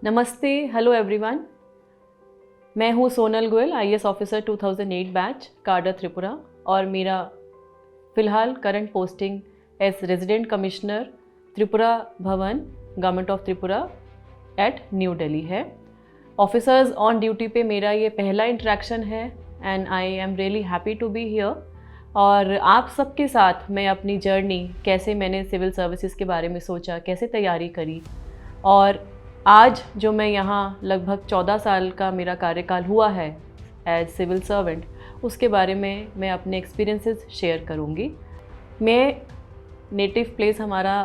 नमस्ते, hello everyone. मैं हूँ Sonal Goyal, IAS officer 2008 batch, cadre Tripura, और मेरा फ़िलहाल current posting as resident commissioner Tripura Bhavan, government of Tripura at new Delhi है। ऑफिसर्स ऑन ड्यूटी पे मेरा ये पहला इंटरेक्शन है and I am really happy to be here. और आप सबके साथ मैं अपनी जर्नी, कैसे मैंने सिविल सर्विसेज के बारे में सोचा, कैसे तैयारी करी, और आज जो मैं यहाँ लगभग 14 साल का मेरा कार्यकाल हुआ है एज सिविल सर्वेंट, उसके बारे में मैं अपने एक्सपीरियंसेस शेयर करूँगी। मैं नेटिव प्लेस हमारा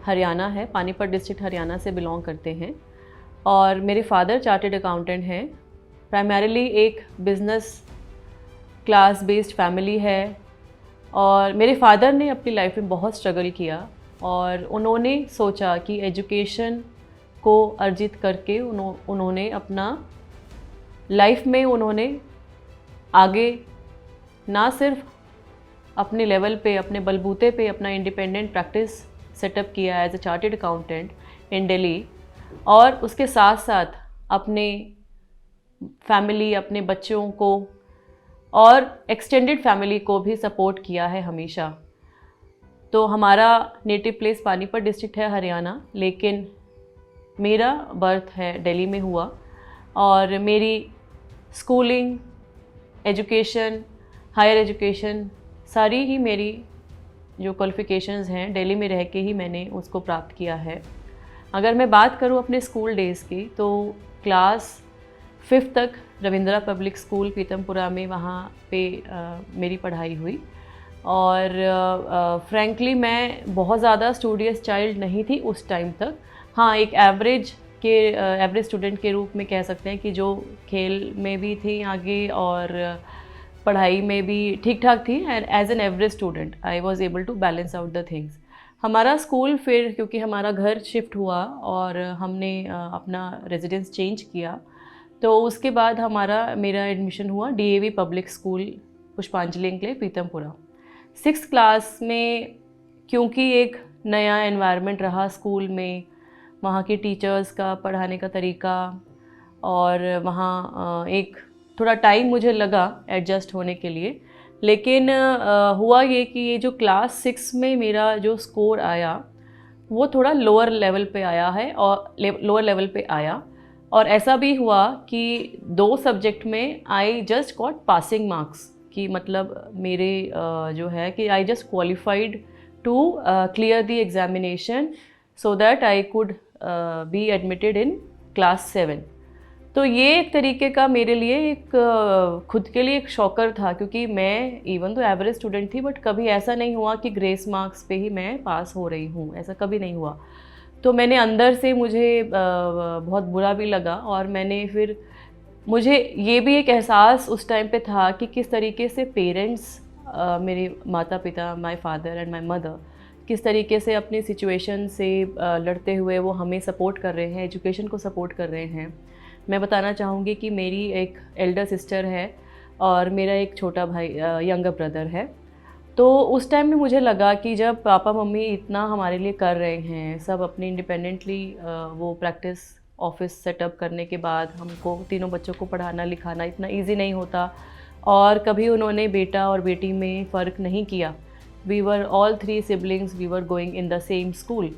हरियाणा है, पानीपत डिस्ट्रिक्ट हरियाणा से बिलोंग करते हैं, और मेरे फादर चार्टेड अकाउंटेंट हैं। प्राइमरीली एक बिज़नेस क्लास बेस्ड फैमिली है, और मेरे फादर ने अपनी लाइफ में बहुत स्ट्रगल किया और उन्होंने सोचा कि एजुकेशन को अर्जित करके उन्होंने अपना लाइफ में उन्होंने आगे ना सिर्फ अपने लेवल पे, अपने बलबूते पे अपना इंडिपेंडेंट प्रैक्टिस सेटअप किया as a chartered accountant in Delhi, और उसके साथ साथ अपने फैमिली, अपने बच्चों को और एक्सटेंडेड फैमिली को भी सपोर्ट किया है हमेशा। तो हमारा नेटिव प्लेस पानीपत डिस्ट्रिक्ट है हरियाणा, लेकिन मेरा बर्थ है दिल्ली में हुआ, और मेरी स्कूलिंग, एजुकेशन, हायर एजुकेशन, सारी ही मेरी जो क्वालिफ़िकेशंस हैं दिल्ली में रह के ही मैंने उसको प्राप्त किया है। अगर मैं बात करूं अपने स्कूल डेज़ की, तो क्लास 5th तक रविंद्रा पब्लिक स्कूल पीतमपुरा में वहाँ पे मेरी पढ़ाई हुई। और फ्रैंकली मैं बहुत ज़्यादा स्टूडियस चाइल्ड नहीं थी उस टाइम तक। हाँ, एक एवरेज स्टूडेंट के रूप में कह सकते हैं कि जो खेल में भी थी आगे और पढ़ाई में भी ठीक ठाक थी, and as an average student I was able to balance out the things. हमारा स्कूल फिर, क्योंकि हमारा घर शिफ्ट हुआ और हमने अपना रेजिडेंस चेंज किया, तो उसके बाद मेरा एडमिशन हुआ डीएवी पब्लिक स्कूल पुष्पांजलि एंक्लेव पीतमपुरा। 6th क्लास में, क्योंकि एक नया एनवायरनमेंट रहा स्कूल में, वहाँ के टीचर्स का पढ़ाने का तरीका, और वहाँ एक थोड़ा टाइम मुझे लगा एडजस्ट होने के लिए। लेकिन हुआ ये कि ये जो क्लास 6 में मेरा जो स्कोर आया वो थोड़ा लोअर लेवल पे आया है, और लोअर लेवल पे आया, और ऐसा भी हुआ कि 2 सब्जेक्ट में I just got passing marks, कि मतलब मेरे जो है कि I just qualified to clear the examination so that I could be admitted in class 7। तो ये एक तरीके का मेरे लिए एक खुद के लिए एक शॉकर था, क्योंकि मैं इवन तो एवरेज स्टूडेंट थी, बट कभी ऐसा नहीं हुआ कि ग्रेस मार्क्स पे ही मैं पास हो रही हूँ, ऐसा कभी नहीं हुआ। तो मैंने अंदर से मुझे बहुत बुरा भी लगा, और मुझे ये भी एक एहसास उस टाइम पे था कि किस तरीके से पेरेंट्स, मेरे माता पिता, my father and my mother, किस तरीके से अपनी सिचुएशन से लड़ते हुए वो हमें सपोर्ट कर रहे हैं, एजुकेशन को सपोर्ट कर रहे हैं। मैं बताना चाहूँगी कि मेरी एक एल्डर सिस्टर है और मेरा एक छोटा भाई, यंगर ब्रदर है। तो उस टाइम में मुझे लगा कि जब पापा मम्मी इतना हमारे लिए कर रहे हैं, सब अपनी इंडिपेंडेंटली वो प्रैक्टिस ऑफिस सेटअप करने के बाद हमको तीनों बच्चों को पढ़ाना लिखाना इतना इजी नहीं होता, और कभी उन्होंने बेटा और बेटी में फ़र्क नहीं किया। We were all 3 siblings, we were going in the same school.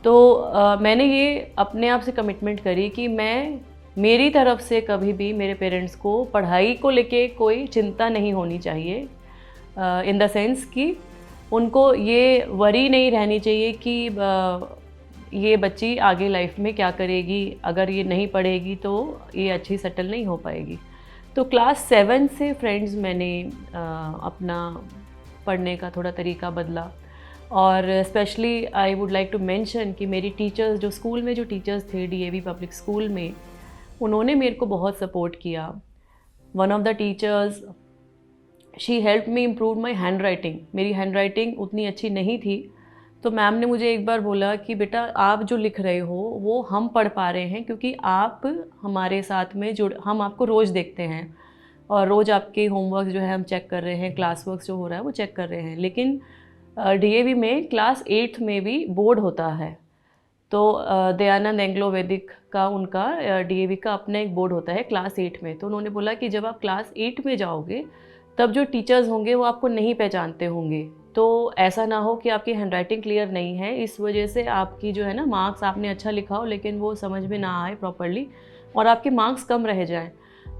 तो मैंने ये अपने आप से कमिटमेंट करी कि मेरी तरफ से कभी भी मेरे पेरेंट्स को पढ़ाई को लेके कोई चिंता नहीं होनी चाहिए, इन द सेंस कि उनको ये वरी नहीं रहनी चाहिए कि ये बच्ची आगे लाइफ में क्या करेगी, अगर ये नहीं पढ़ेगी तो ये अच्छी सेटल नहीं हो पाएगी। तो क्लास 7 से फ्रेंड्स मैंने अपना पढ़ने का थोड़ा तरीका बदला, और specially I would like to mention कि मेरी टीचर्स, जो स्कूल में जो टीचर्स थे डीएवी पब्लिक स्कूल में, उन्होंने मेरे को बहुत सपोर्ट किया। One of the teachers, she help me improve my hand writing. मेरी हैंड राइटिंग उतनी अच्छी नहीं थी, तो मैम ने मुझे एक बार बोला कि बेटा आप जो लिख रहे हो वो हम पढ़ पा रहे हैं, क्योंकि आप हमारे साथ में हम आपको रोज़ देखते हैं, और रोज़ आपके होमवर्क जो है हम चेक कर रहे हैं, क्लास वर्क जो हो रहा है वो चेक कर रहे हैं। लेकिन डीएवी में क्लास 8th में भी बोर्ड होता है, तो दयानंद एंग्लो वैदिक का उनका डीएवी का अपना एक बोर्ड होता है क्लास 8 में। तो उन्होंने बोला कि जब आप क्लास 8 में जाओगे तब जो टीचर्स होंगे वो आपको नहीं पहचानते होंगे, तो ऐसा ना हो कि आपकी हैंडराइटिंग क्लियर नहीं है, इस वजह से आपकी जो है ना मार्क्स आपने अच्छा लिखा हो लेकिन वो समझ में ना आए प्रॉपरली और आपके मार्क्स कम रह जाएं।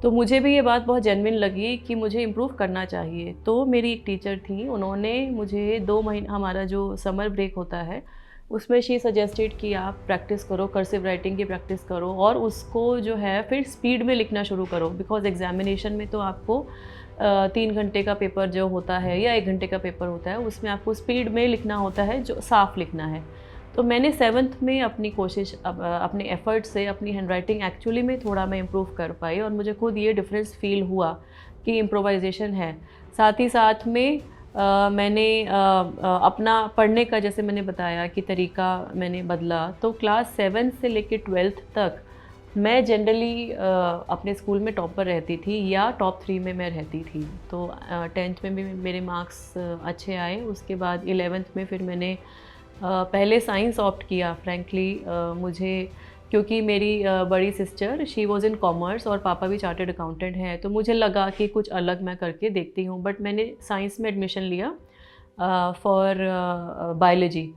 तो मुझे भी ये बात बहुत जेन्युइन लगी कि मुझे इम्प्रूव करना चाहिए। तो मेरी एक टीचर थी, उन्होंने मुझे 2 महीने, हमारा जो समर ब्रेक होता है उसमें शी सजेस्टेड कि आप प्रैक्टिस करो, कर्सिव राइटिंग की प्रैक्टिस करो और उसको जो है फिर स्पीड में लिखना शुरू करो, बिकॉज एग्जामिनेशन में तो आपको 3 घंटे का पेपर जो होता है या 1 घंटे का पेपर होता है उसमें आपको स्पीड में लिखना होता है, जो साफ लिखना है। तो मैंने 7th में अपनी कोशिश अपने एफ़र्ट से अपनी हैंडराइटिंग एक्चुअली में थोड़ा मैं इम्प्रूव कर पाई और मुझे खुद ये डिफरेंस फ़ील हुआ कि इम्प्रोवाइजेशन है। साथ ही साथ में मैंने अपना पढ़ने का, जैसे मैंने बताया कि तरीका मैंने बदला। तो क्लास 7 से लेकर 12th तक मैं जनरली अपने स्कूल में टॉपर रहती थी या टॉप 3 में मैं रहती थी। तो 10th में भी मेरे मार्क्स अच्छे आए। उसके बाद 11th में फिर मैंने पहले साइंस ऑप्ट किया फ्रैंकली। मुझे क्योंकि मेरी बड़ी sister she was in commerce और पापा भी चार्टर्ड अकाउंटेंट हैं, तो मुझे लगा कि कुछ अलग मैं करके देखती हूँ। बट मैंने साइंस में एडमिशन लिया फॉर बायोलॉजी,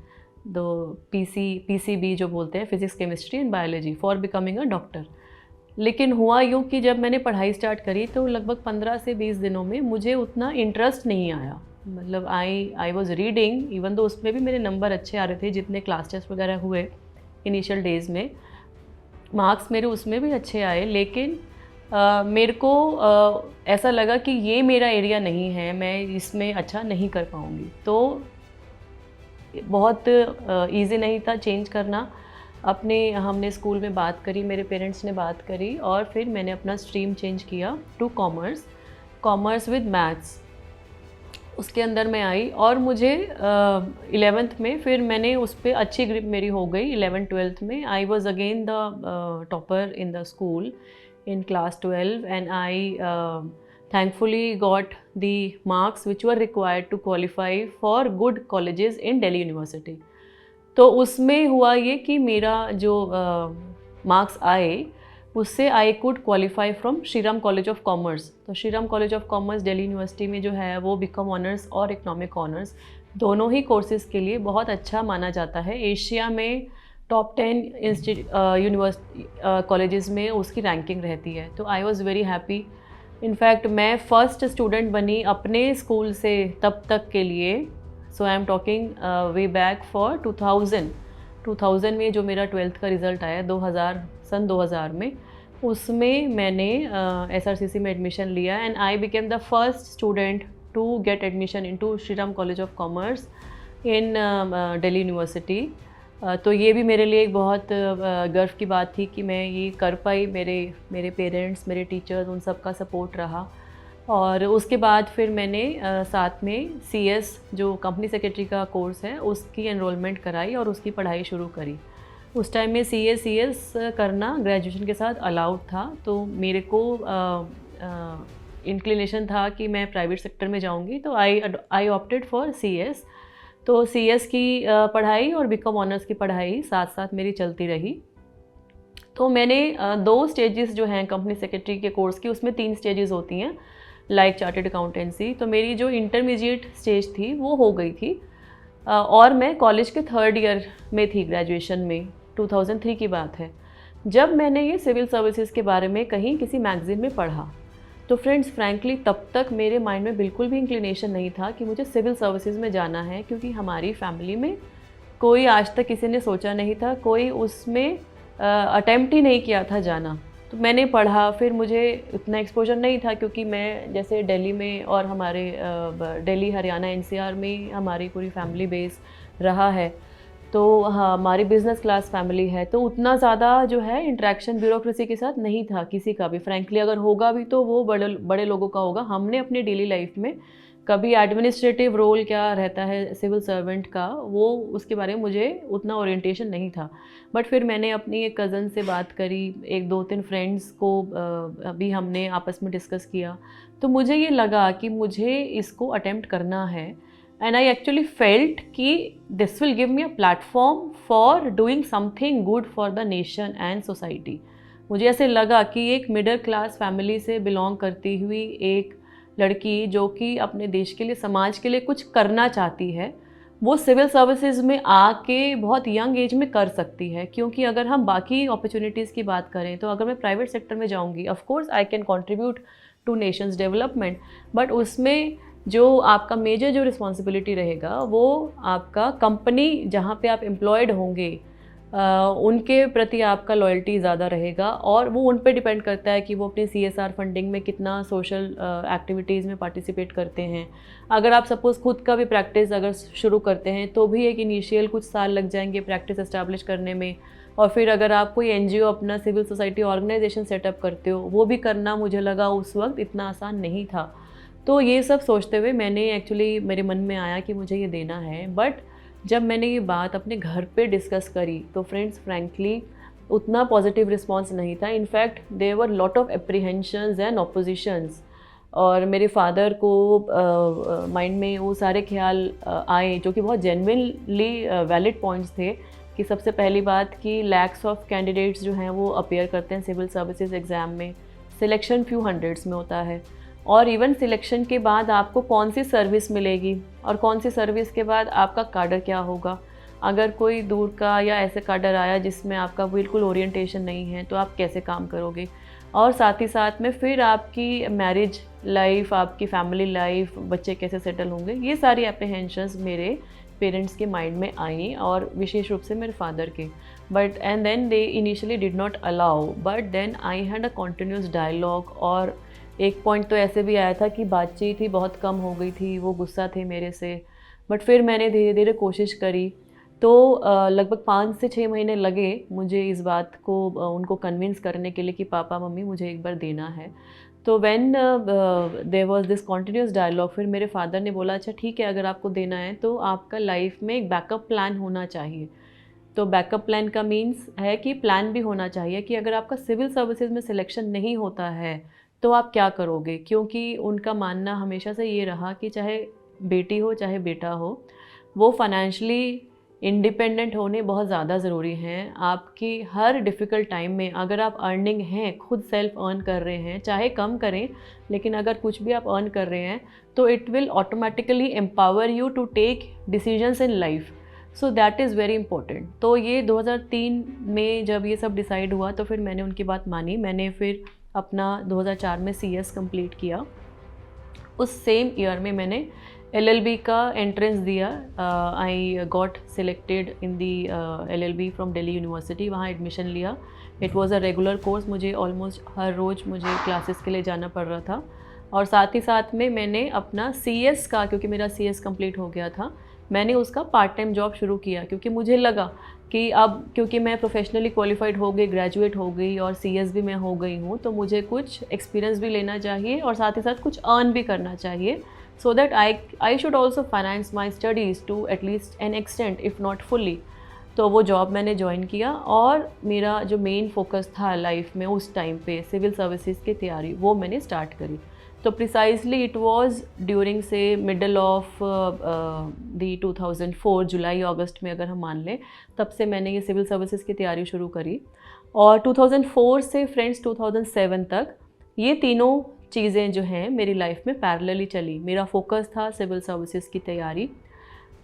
दो पीसीबी जो बोलते हैं, physics chemistry and biology, for becoming a doctor. लेकिन हुआ यूँ कि जब मैंने पढ़ाई स्टार्ट करी तो लगभग 15 से 20 दिनों में मुझे उतना इंटरेस्ट नहीं आया। मतलब I was reading even though, उसमें भी मेरे नंबर अच्छे आ रहे थे, जितने क्लास टेस्ट वगैरह हुए इनिशियल डेज़ में, मार्क्स मेरे उसमें भी अच्छे आए। लेकिन मेरे को ऐसा लगा कि ये मेरा एरिया नहीं है, मैं इसमें अच्छा नहीं कर पाऊँगी। तो बहुत ईज़ी नहीं था चेंज करना। हमने स्कूल में बात करी, मेरे पेरेंट्स ने बात करी और फिर मैंने अपना स्ट्रीम चेंज किया टू कॉमर्स विद मैथ्स। उसके अंदर मैं आई और मुझे 11th में फिर मैंने उस पर अच्छी ग्रिप मेरी हो गई। 11th-12th में I was again the topper in the school in class 12 and I thankfully got the marks which were required to qualify for good colleges in Delhi University। तो उसमें हुआ ये कि मेरा जो मार्क्स आए उससे I could qualify from Shriram college of commerce. तो Shriram college of commerce Delhi university में जो है वो बीकॉम ऑनर्स और इकोनॉमिक ऑनर्स दोनों ही कोर्सेज़ के लिए बहुत अच्छा माना जाता है। एशिया में टॉप 10 यूनिवर्सिटी कॉलेजेस में उसकी रैंकिंग रहती है। तो I was very happy. In fact मैं फ़र्स्ट स्टूडेंट बनी अपने स्कूल से तब तक के लिए। So I am talking way back for 2000 में जो मेरा 12th का रिज़ल्ट आया 2000 में, उसमें मैंने SRCC में एडमिशन लिया and I became the first student to get admission into Shriram college of commerce in Delhi university. तो ये भी मेरे लिए एक बहुत गर्व की बात थी कि मैं ये कर पाई। मेरे पेरेंट्स, मेरे टीचर्स, उन सब का सपोर्ट रहा। और उसके बाद फिर मैंने साथ में CS जो कंपनी सेक्रेटरी का कोर्स है उसकी एनरोलमेंट कराई और उसकी पढ़ाई शुरू करी। उस टाइम में CS करना ग्रेजुएशन के साथ अलाउड था। तो मेरे को इंक्लिनेशन था कि मैं प्राइवेट सेक्टर में जाऊंगी, तो आई ऑप्टेड फॉर CS। तो CS की पढ़ाई और बीकॉम ऑनर्स की पढ़ाई साथ साथ मेरी चलती रही। तो मैंने 2 स्टेजेस जो हैं कंपनी सेक्रेटरी के कोर्स की, उसमें 3 स्टेजेस होती हैं लाइक चार्टर्ड अकाउंटेंसी। तो मेरी जो इंटरमीडिएट स्टेज थी वो हो गई थी और मैं कॉलेज के 3rd ईयर में थी, ग्रेजुएशन में। 2003 की बात है जब मैंने ये सिविल सर्विसेज के बारे में कहीं किसी मैगज़ीन में पढ़ा। तो फ्रेंड्स फ्रैंकली तब तक मेरे माइंड में बिल्कुल भी इंक्लिनेशन नहीं था कि मुझे सिविल सर्विसेज में जाना है, क्योंकि हमारी फैमिली में कोई आज तक किसी ने सोचा नहीं था, कोई उसमें अटेम्प्ट ही नहीं किया था जाना। तो मैंने पढ़ा, फिर मुझे इतना एक्सपोजर नहीं था क्योंकि मैं जैसे दिल्ली में और हमारे दिल्ली, हरियाणा, NCR में हमारी पूरी फैमिली बेस रहा है। तो हाँ, हमारी बिज़नेस क्लास फैमिली है, तो उतना ज़्यादा जो है इंटरेक्शन ब्यूरोक्रेसी के साथ नहीं था किसी का भी। फ्रैंकली अगर होगा भी तो वो बड़े लोगों का होगा। हमने अपनी डेली लाइफ में कभी एडमिनिस्ट्रेटिव रोल क्या रहता है सिविल सर्वेंट का, वो उसके बारे में मुझे उतना ओरिएंटेशन नहीं था। बट फिर मैंने अपनी एक कज़न से बात करी, 1-2-3 फ्रेंड्स को भी हमने आपस में डिस्कस किया। तो मुझे ये लगा कि मुझे इसको अटेम्प्ट करना है। एंड आई एक्चुअली फेल्ट कि this will give me a platform for doing something good for the nation and society. मुझे ऐसे लगा कि एक मिडिल क्लास फैमिली से बिलोंग करती हुई एक लड़की जो कि अपने देश के लिए, समाज के लिए कुछ करना चाहती है, वो सिविल सर्विसेज में आके बहुत यंग एज में कर सकती है। क्योंकि अगर हम बाकी अपॉर्चुनिटीज़ की बात करें तो अगर मैं प्राइवेट सेक्टर में जाऊंगी, of course I can contribute two nations development, but उसमें जो आपका मेजर जो रिस्पॉन्सिबिलिटी रहेगा वो आपका कंपनी जहाँ पे आप एम्प्लॉयड होंगे उनके प्रति आपका लॉयल्टी ज़्यादा रहेगा, और वो उन पे डिपेंड करता है कि वो अपनी CSR फंडिंग में कितना सोशल एक्टिविटीज़ में पार्टिसिपेट करते हैं। अगर आप सपोज़ खुद का भी प्रैक्टिस अगर शुरू करते हैं तो भी एक इनिशियल कुछ साल लग जाएंगे प्रैक्टिस एस्टैब्लिश करने में, और फिर अगर आप कोई NGO अपना सिविल सोसाइटी ऑर्गेनाइजेशन सेटअप करते हो, वो भी करना मुझे लगा उस वक्त इतना आसान नहीं था। तो ये सब सोचते हुए मैंने एक्चुअली, मेरे मन में आया कि मुझे ये देना है। बट जब मैंने ये बात अपने घर पे डिस्कस करी तो फ्रेंड्स फ्रैंकली उतना पॉजिटिव रिस्पांस नहीं था। In fact there were lot of apprehensions and oppositions, और मेरे फादर को माइंड में वो सारे ख्याल आए जो कि बहुत जेन्युइनली वैलिड पॉइंट्स थे। कि सबसे पहली बात कि लैक्स ऑफ कैंडिडेट्स जो हैं वो अपेयर करते हैं सिविल सर्विसेज एग्ज़ाम में, सिलेक्शन फ्यू हंड्रेड्स में होता है, और इवन सिलेक्शन के बाद आपको कौन सी सर्विस मिलेगी और कौन सी सर्विस के बाद आपका काडर क्या होगा। अगर कोई दूर का या ऐसे काडर आया जिसमें आपका बिल्कुल ओरिएंटेशन नहीं है तो आप कैसे काम करोगे, और साथ ही साथ में फिर आपकी मैरिज लाइफ, आपकी फैमिली लाइफ, बच्चे कैसे सेटल होंगे, ये सारी एप्रीहेंशंस मेरे पेरेंट्स के माइंड में आई, और विशेष रूप से मेरे फादर के। But and then they initially did not allow, but then I had a continuous dialogue, और एक पॉइंट तो ऐसे भी आया था कि बातचीत ही बहुत कम हो गई थी, वो गुस्सा थे मेरे से। बट फिर मैंने धीरे धीरे कोशिश करी, तो लगभग 5 से 6 महीने लगे मुझे इस बात को उनको कन्विंस करने के लिए कि पापा मम्मी मुझे एक बार देना है। तो when there was this continuous dialogue, फिर मेरे फादर ने बोला अच्छा ठीक है, अगर आपको देना है तो आपका लाइफ में एक बैकअप प्लान होना चाहिए। तो बैकअप प्लान का मीन्स है कि प्लान भी होना चाहिए कि अगर आपका सिविल सर्विसेज में सिलेक्शन नहीं होता है तो आप क्या करोगे। क्योंकि उनका मानना हमेशा से ये रहा कि चाहे बेटी हो चाहे बेटा हो, वो फाइनेंशियली इंडिपेंडेंट होने बहुत ज़्यादा ज़रूरी हैं। आपकी हर डिफ़िकल्ट टाइम में अगर आप अर्निंग हैं, खुद सेल्फ अर्न कर रहे हैं, चाहे कम करें, लेकिन अगर कुछ भी आप अर्न कर रहे हैं तो it will automatically empower you to take decisions in life. So that is very important. तो ये 2003 में जब ये सब डिसाइड हुआ तो फिर मैंने उनकी बात मानी। मैंने फिर अपना 2004 में CS कंप्लीट किया। उस सेम ईयर में मैंने LLB का एंट्रेंस दिया। I got selected in the LLB from Delhi university, वहाँ एडमिशन लिया। It was a regular course, मुझे ऑलमोस्ट हर रोज़ मुझे क्लासेस के लिए जाना पड़ रहा था। और साथ ही साथ में मैंने अपना CS का, क्योंकि मेरा CS कंप्लीट हो गया था, मैंने उसका पार्ट टाइम जॉब शुरू किया। क्योंकि मुझे लगा कि अब क्योंकि मैं प्रोफेशनली क्वालिफाइड हो गई, ग्रेजुएट हो गई और CS भी मैं हो गई हूँ, तो मुझे कुछ एक्सपीरियंस भी लेना चाहिए और साथ ही साथ कुछ अर्न भी करना चाहिए, so that I should also finance my studies to at least an extent if not fully। तो वो जॉब मैंने ज्वाइन किया, और मेरा जो मेन फोकस था लाइफ में उस टाइम पे सिविल सर्विसेज की तैयारी वो मैंने स्टार्ट करी। तो प्रिसाइजली इट वाज ड्यूरिंग से मिडल ऑफ दी 2004, जुलाई अगस्त में अगर हम मान लें, तब से मैंने ये सिविल सर्विसेज की तैयारी शुरू करी। और 2004 से फ्रेंड्स 2007 तक ये तीनों चीज़ें जो हैं मेरी लाइफ में पैरेलली चली। मेरा फोकस था सिविल सर्विसेज की तैयारी,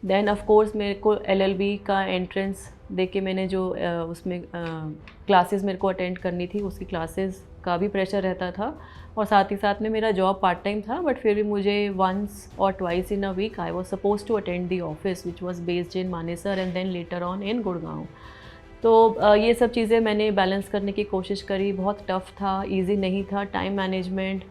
देन ऑफ कोर्स मेरे को LLB का एंट्रेंस दे के मैंने जो उसमें क्लासेस मेरे को अटेंड करनी थी, उसकी क्लासेस का भी प्रेशर रहता था, और साथ ही साथ में मेरा जॉब पार्ट टाइम था। बट फिर भी मुझे वंस और twice in a week I was suppose to attend the office which was based in Manesar and then later on in Gurgaon. तो ये सब चीज़ें मैंने बैलेंस करने की कोशिश करी। बहुत टफ़ था, ईजी नहीं था, time management.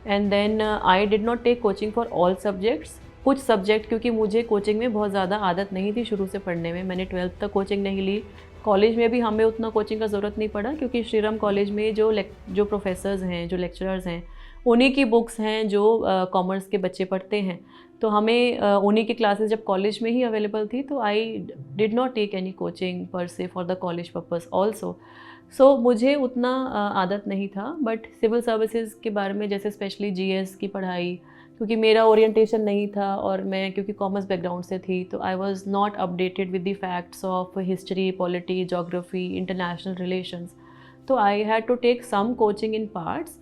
And then I did not take coaching for all subjects. कुछ सब्जेक्ट, क्योंकि मुझे कोचिंग में बहुत ज़्यादा आदत नहीं थी शुरू से पढ़ने में, मैंने 12th तक कोचिंग नहीं ली। कॉलेज में भी हमें उतना कोचिंग का ज़रूरत नहीं पड़ा, क्योंकि श्रीराम कॉलेज में जो प्रोफेसर्स हैं, जो लेक्चरर्स हैं, उन्हीं की बुक्स हैं जो कॉमर्स के बच्चे पढ़ते हैं। तो हमें उन्हीं की क्लासेस जब कॉलेज में ही अवेलेबल थी, तो I did not take any coaching पर से for the college purpose also. सो मुझे उतना आदत नहीं था। बट सिविल सर्विसेज के बारे में, जैसे स्पेशली GS की पढ़ाई, क्योंकि मेरा ओरिएंटेशन नहीं था और मैं क्योंकि कॉमर्स बैकग्राउंड से थी, तो I was not updated with the facts of history, polity, geography, international relations. तो I had to take some coaching in parts,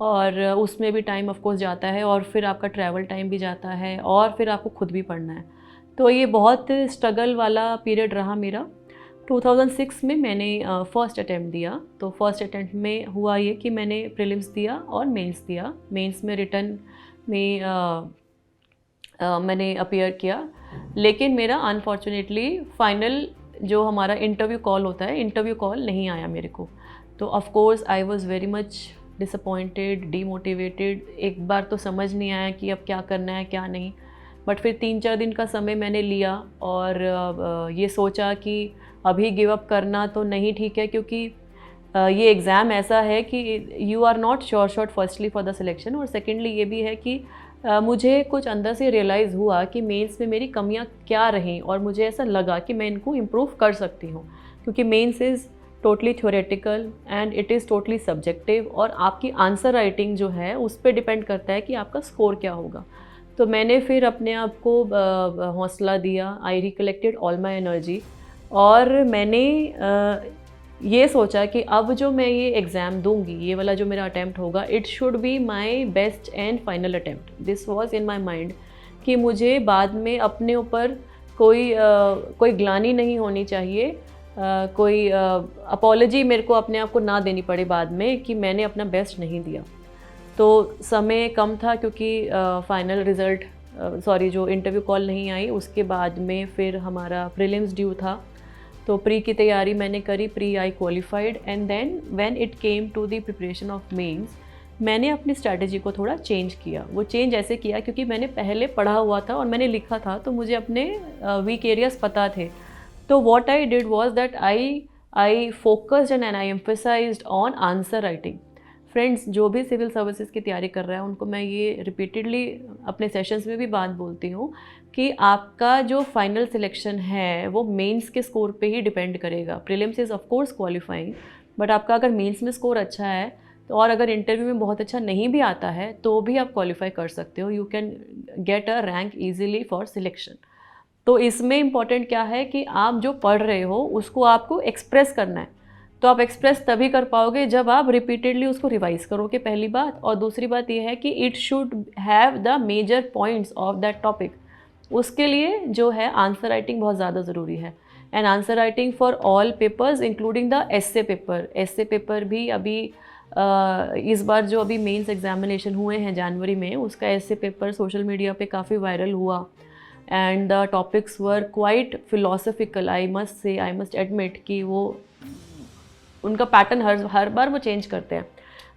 और उसमें भी टाइम ऑफ कोर्स जाता है, और फिर आपका ट्रैवल टाइम भी जाता है, और फिर आपको खुद भी पढ़ना है। तो ये बहुत स्ट्रगल वाला पीरियड रहा मेरा। 2006 में मैंने फ़र्स्ट अटैम्प्ट दिया। तो फर्स्ट अटैम्प्ट में हुआ ये कि मैंने प्रीलिम्स दिया और मेंस दिया। मेंस में रिटन में मैंने अपीयर किया, लेकिन मेरा अनफॉर्चुनेटली फाइनल जो हमारा इंटरव्यू कॉल होता है, इंटरव्यू कॉल नहीं आया मेरे को। तो of course I was very much disappointed, demotivated. एक बार तो समझ नहीं आया कि अब क्या करना है क्या नहीं, बट फिर 3-4 दिन का समय मैंने लिया और ये सोचा कि अभी गिव अप करना तो नहीं ठीक है, क्योंकि ये एग्ज़ाम ऐसा है कि you are not sure firstly for the selection, और सेकेंडली ये भी है कि मुझे कुछ अंदर से रियलाइज़ हुआ कि मेंस में मेरी कमियां क्या रहीं, और मुझे ऐसा लगा कि मैं इनको इम्प्रूव कर सकती हूँ, क्योंकि mains is totally theoretical and it is totally subjective, और आपकी आंसर राइटिंग जो है उस पर डिपेंड करता है कि आपका स्कोर क्या होगा। तो मैंने फिर अपने आप को हौसला दिया, आई रिकलेक्टेड ऑल माई एनर्जी, और मैंने ये सोचा कि अब जो मैं ये एग्ज़ाम दूंगी, ये वाला जो मेरा अटैम्प्ट होगा, it should be my best and final attempt. This was in my mind कि मुझे बाद में अपने ऊपर कोई ग्लानि नहीं होनी चाहिए, कोई अपॉलॉजी मेरे को अपने आप को ना देनी पड़े बाद में कि मैंने अपना बेस्ट नहीं दिया। तो समय कम था, क्योंकि फाइनल रिज़ल्ट जो इंटरव्यू कॉल नहीं आई, उसके बाद में फिर हमारा प्रीलिम्स ड्यू था। तो प्री की तैयारी मैंने करी, pre I qualified, and then when it came to the preparation of mains, मैंने अपनी स्ट्रैटेजी को थोड़ा चेंज किया। वो चेंज ऐसे किया क्योंकि मैंने पहले पढ़ा हुआ था और मैंने लिखा था, तो मुझे अपने वीक एरियाज पता थे। तो what I did was that I focused and I emphasized on answer writing. Friends, जो भी सिविल सर्विसेज की तैयारी कर रहा है उनको मैं ये रिपीटेडली अपने सेशंस में भी बात बोलती हूँ कि आपका जो फाइनल सिलेक्शन है वो मेंस के स्कोर पे ही डिपेंड करेगा। Prelims is of course qualifying, but आपका अगर मेंस में स्कोर अच्छा है तो, और अगर इंटरव्यू में बहुत अच्छा नहीं भी आता है तो भी आप क्वालिफाई कर सकते हो। You can get a rank easily for selection. तो इसमें इम्पॉर्टेंट क्या है कि आप जो पढ़ रहे हो उसको आपको एक्सप्रेस करना है। तो आप एक्सप्रेस तभी कर पाओगे जब आप रिपीटेडली उसको रिवाइज करोगे, पहली बात। और दूसरी बात यह है कि it should have the major points of that topic. उसके लिए जो है आंसर राइटिंग बहुत ज़्यादा ज़रूरी है, and answer writing for all papers including the essay paper. Essay paper भी अभी इस बार जो अभी मेंस एग्जामिनेशन हुए हैं जनवरी में, उसका एस्से पेपर सोशल मीडिया पे काफ़ी वायरल हुआ, and the topics were quite philosophical. I must admit कि वो उनका पैटर्न हर बार वो चेंज करते हैं,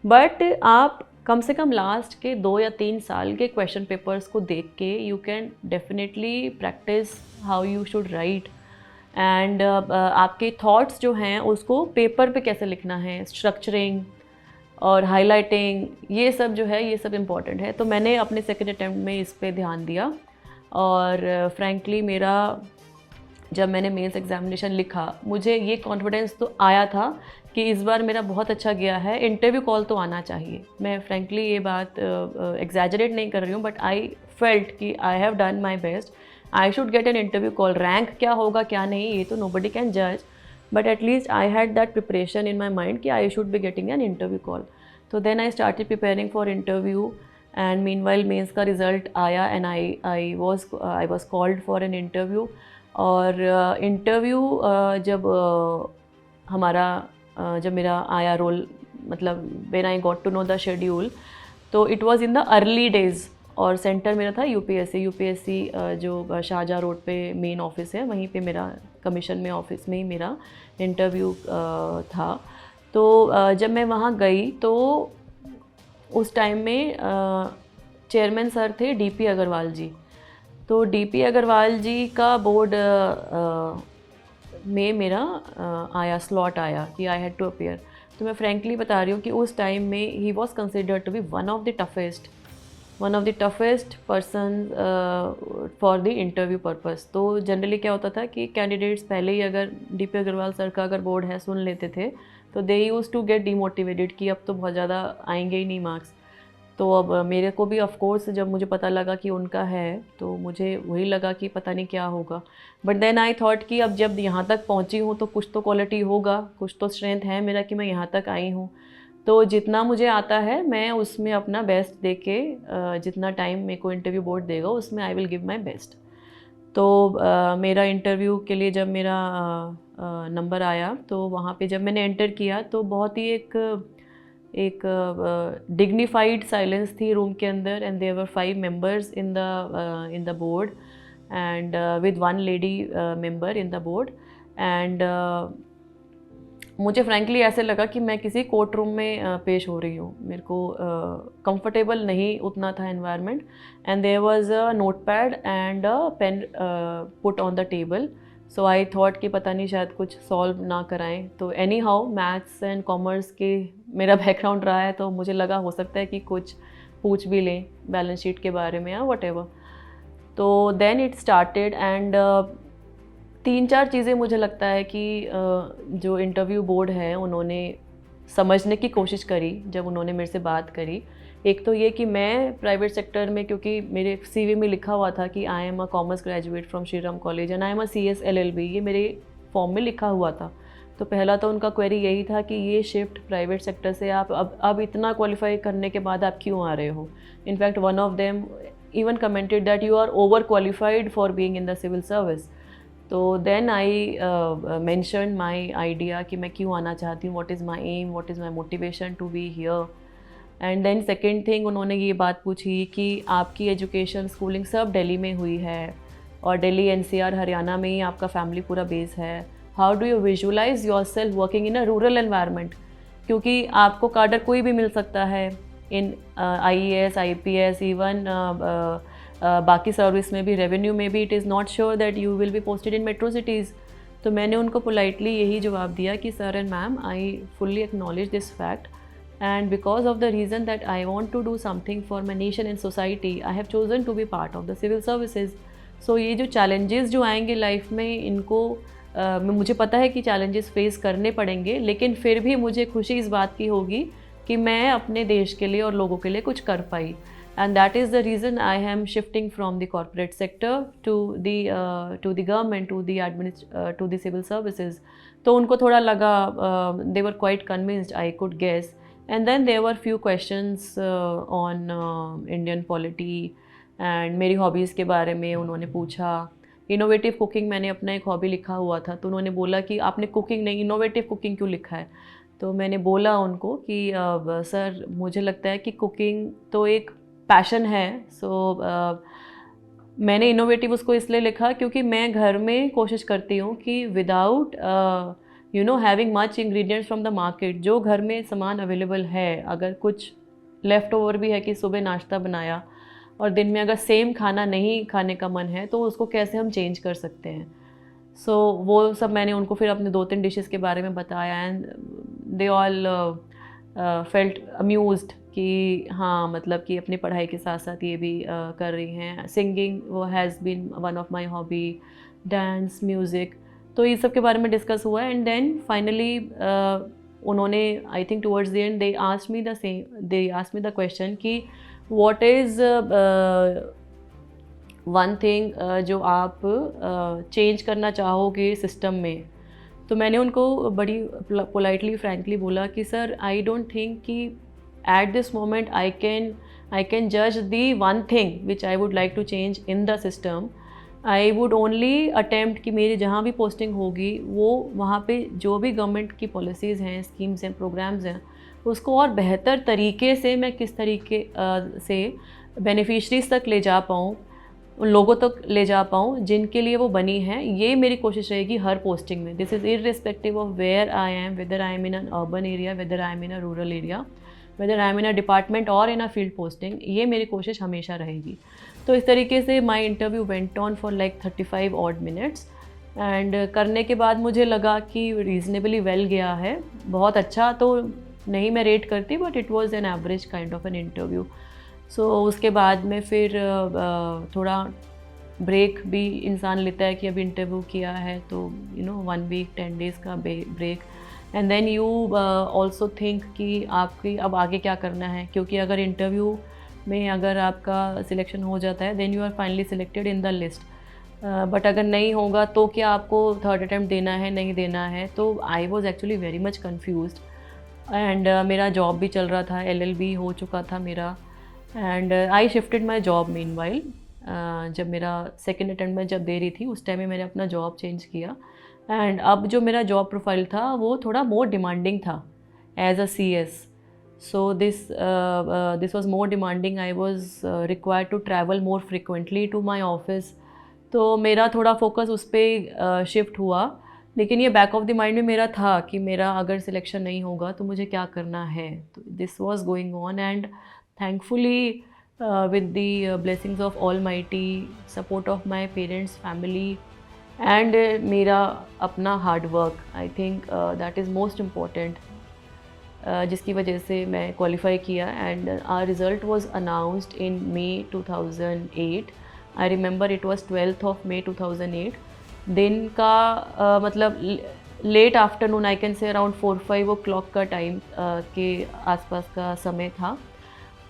बट आप कम से कम लास्ट के 2 या 3 साल के क्वेश्चन पेपर्स को देख के you can definitely practice how you should write, and आपके थॉट्स जो हैं उसको पेपर पे कैसे लिखना है, स्ट्रक्चरिंग और हाईलाइटिंग, ये सब जो है ये सब इम्पॉर्टेंट है। तो मैंने अपने सेकेंड अटैम्प्ट में इस पे ध्यान दिया, और फ्रैंकली मेरा जब मैंने मेंस एग्जामिनेशन लिखा, मुझे ये कॉन्फिडेंस तो आया था कि इस बार मेरा बहुत अच्छा गया है, इंटरव्यू कॉल तो आना चाहिए। मैं फ्रैंकली ये बात एग्जैजरेट नहीं कर रही हूँ, बट आई फेल्ट कि I have done my best, I should get an interview call. Rank क्या होगा क्या नहीं ये तो नोबडी कैन जज, but at least I had that preparation in my mind कि I should be getting an interview call. तो then I started preparing for interview, and meanwhile mains का रिज़ल्ट आया, and I was called for an interview. और interview जब मेरा आया roll, मतलब when I got to know the schedule, तो it was in the early days, और centre मेरा था यूपीएससी जो शाहजहाँ रोड पे मेन ऑफिस है, वहीं पे मेरा कमीशन में ऑफिस में ही मेरा इंटरव्यू था। तो जब मैं वहाँ गई तो उस टाइम में चेयरमैन सर थे डीपी अग्रवाल जी। तो डीपी अग्रवाल जी का बोर्ड में मेरा स्लॉट आया कि आई हैड टू अपीयर। तो मैं फ्रैंकली बता रही हूँ कि उस टाइम में ही was considered to be one of the toughest person for the interview purpose. तो जनरली क्या होता था कि कैंडिडेट्स पहले ही अगर डीपी अग्रवाल सर का अगर बोर्ड है सुन लेते थे, तो दे यूज टू गेट डिमोटिवेटेड कि अब तो बहुत ज़्यादा आएंगे ही नहीं मार्क्स। तो अब मेरे को भी ऑफ कोर्स जब मुझे पता लगा कि उनका है तो मुझे वही लगा कि पता नहीं क्या होगा, बट देन आई थॉट कि अब जब यहाँ तक पहुँची हूँ तो कुछ तो क्वालिटी होगा, कुछ तो स्ट्रेंथ है मेरा कि मैं यहाँ तक आई हूँ। तो जितना मुझे आता है मैं उसमें अपना बेस्ट दे के जितना टाइम मेरे को इंटरव्यू बोर्ड देगा उसमें I will give my best. तो मेरा इंटरव्यू के लिए जब मेरा नंबर आया तो वहाँ पे जब मैंने एंटर किया तो बहुत ही एक डिग्निफाइड साइलेंस थी रूम के अंदर, and there were 5 members in the board and with 1 lady member in the board. And मुझे फ्रैंकली ऐसे लगा कि मैं किसी कोर्ट रूम में पेश हो रही हूँ। मेरे को कंफर्टेबल नहीं उतना था environment, and there was a notepad and a pen put on the table. So I thought कि पता नहीं शायद कुछ सॉल्व ना कराएं। तो anyhow maths and commerce के मेरा बैकग्राउंड रहा है तो मुझे लगा हो सकता है कि कुछ पूछ भी लें बैलेंस शीट के बारे में या वट। तो देन इट स्टार्टेड एंड 3-4 चीज़ें मुझे लगता है कि जो इंटरव्यू बोर्ड है उन्होंने समझने की कोशिश करी जब उन्होंने मेरे से बात करी। एक तो ये कि मैं प्राइवेट सेक्टर में, क्योंकि मेरे सीवी में लिखा हुआ था कि I am a commerce graduate from Shri Ram college and I am a CS LLB, ये मेरे फॉर्म में लिखा हुआ था। तो पहला तो उनका क्वेरी यही था कि ये शिफ्ट प्राइवेट सेक्टर से आप अब इतना क्वालिफाई करने के बाद आप क्यों आ रहे हो। In fact one of them even commented that you are over qualified for being in the civil service. तो then I mention my idea कि मैं क्यों आना चाहती हूँ, what is my aim, what is my motivation to be here. And then second thing उन्होंने ये बात पूछी कि आपकी एजुकेशन स्कूलिंग सब दिल्ली में हुई है और दिल्ली NCR हरियाणा में ही आपका फैमिली पूरा बेस है। How do you visualise yourself working in a rural environment, क्योंकि आपको कार्डर कोई भी मिल सकता है इन IAS IPS इवन बाकी सर्विस में भी, रेवेन्यू में भी। It is not sure that you will be posted in metro cities. तो मैंने उनको पोलाइटली यही जवाब दिया कि sir and ma'am, I fully acknowledge this fact and because of the reason that I want to do something for my nation and society I have chosen to be part of the civil services. So ये जो challenges जो आएंगे life में, इनको मुझे पता है कि चैलेंजेस फेस करने पड़ेंगे, लेकिन फिर भी मुझे खुशी इस बात की होगी कि मैं अपने देश के लिए और लोगों के लिए कुछ कर पाई। And that is the reason I am shifting from the corporate sector to the government, to the civil services. तो उनको थोड़ा लगा, they were quite convinced, I could guess. And then there were few questions on Indian polity and मेरी hobbies के बारे में उन्होंने पूछा। इनोवेटिव कुकिंग मैंने अपना एक हॉबी लिखा हुआ था, तो उन्होंने बोला कि आपने कुकिंग नहीं, इनोवेटिव कुकिंग क्यों लिखा है। तो मैंने बोला उनको कि सर मुझे लगता है कि कुकिंग तो एक पैशन है। सो मैंने इनोवेटिव उसको इसलिए लिखा क्योंकि मैं घर में कोशिश करती हूँ कि without having much ingredients from the market, जो घर में सामान अवेलेबल है, अगर कुछ लेफ़्ट ओवर भी है कि सुबह नाश्ता बनाया और दिन में अगर सेम खाना नहीं खाने का मन है तो उसको कैसे हम चेंज कर सकते हैं। सो वो सब मैंने उनको फिर अपने 2-3 डिशेस के बारे में बताया and they all felt amused कि हाँ, मतलब कि अपनी पढ़ाई के साथ साथ ये भी कर रही हैं। सिंगिंग वो has been one of my hobby, dance, music, तो ये सब के बारे में डिस्कस हुआ। एंड देन फाइनली उन्होंने, I think towards the end, they asked me the question कि व्हाट इज़ वन थिंग जो आप चेंज करना चाहोगे सिस्टम में। तो मैंने उनको बड़ी पोलाइटली फ्रैंकली बोला कि सर आई डोंट थिंक कि at this moment I can judge the one thing which I would like to change in the system. I would only attempt कि मेरी जहाँ भी पोस्टिंग होगी वो वहाँ पे जो भी गवर्नमेंट की पॉलिसीज़ हैं, स्कीम्स हैं, प्रोग्राम्स हैं, उसको और बेहतर तरीके से मैं किस तरीके से बेनिफिशरीज तक ले जा पाऊँ, उन लोगों तक ले जा पाऊँ जिनके लिए वो बनी है। ये मेरी कोशिश रहेगी हर पोस्टिंग में। This is irrespective of where I am, whether I am in an urban area, whether I am in a rural area, whether I am in a department और इन अ फील्ड पोस्टिंग, ये मेरी कोशिश हमेशा रहेगी। तो इस तरीके से my interview went on for like 35 odd minutes and करने के बाद मुझे लगा कि रीज़नेबली वेल गया है। बहुत अच्छा तो नहीं मैं रेट करती, but it was an average kind of an interview. So उसके बाद में फिर थोड़ा ब्रेक भी इंसान लेता है कि अभी इंटरव्यू किया है तो 1 वीक 10 डेज़ का break. And then you also think कि आपकी अब आगे क्या करना है, क्योंकि अगर इंटरव्यू में अगर आपका सिलेक्शन हो जाता है then you are finally selected in the list, but अगर नहीं होगा तो क्या आपको थर्ड अटैम्प्ट देना है नहीं देना है। तो I was actually very much confused and मेरा जॉब भी चल रहा था, LLB हो चुका था मेरा, and I shifted my job meanwhile. जब मेरा सेकेंड अटैम्प्ट में जब दे रही थी उस टाइम में मैंने अपना जॉब चेंज किया, एंड अब जो मेरा जॉब प्रोफाइल था वो थोड़ा मोर डिमांडिंग था as a CS। So this was more demanding. I was required to travel more frequently to my office. तो मेरा थोड़ा फोकस उस पर शिफ्ट हुआ, लेकिन ये बैक ऑफ द माइंड में मेरा था कि मेरा अगर सिलेक्शन नहीं होगा तो मुझे क्या करना है। तो this was going on, and thankfully with the blessings of almighty, support of my parents, family and मेरा अपना hard work, I think that is most important, जिसकी वजह से मैं क्वालिफाई किया। And our result was announced in May 2008। I remember it was 12th of May 2008। दिन का मतलब late afternoon, I can say around 4-5 o'clock का टाइम के आसपास का समय था,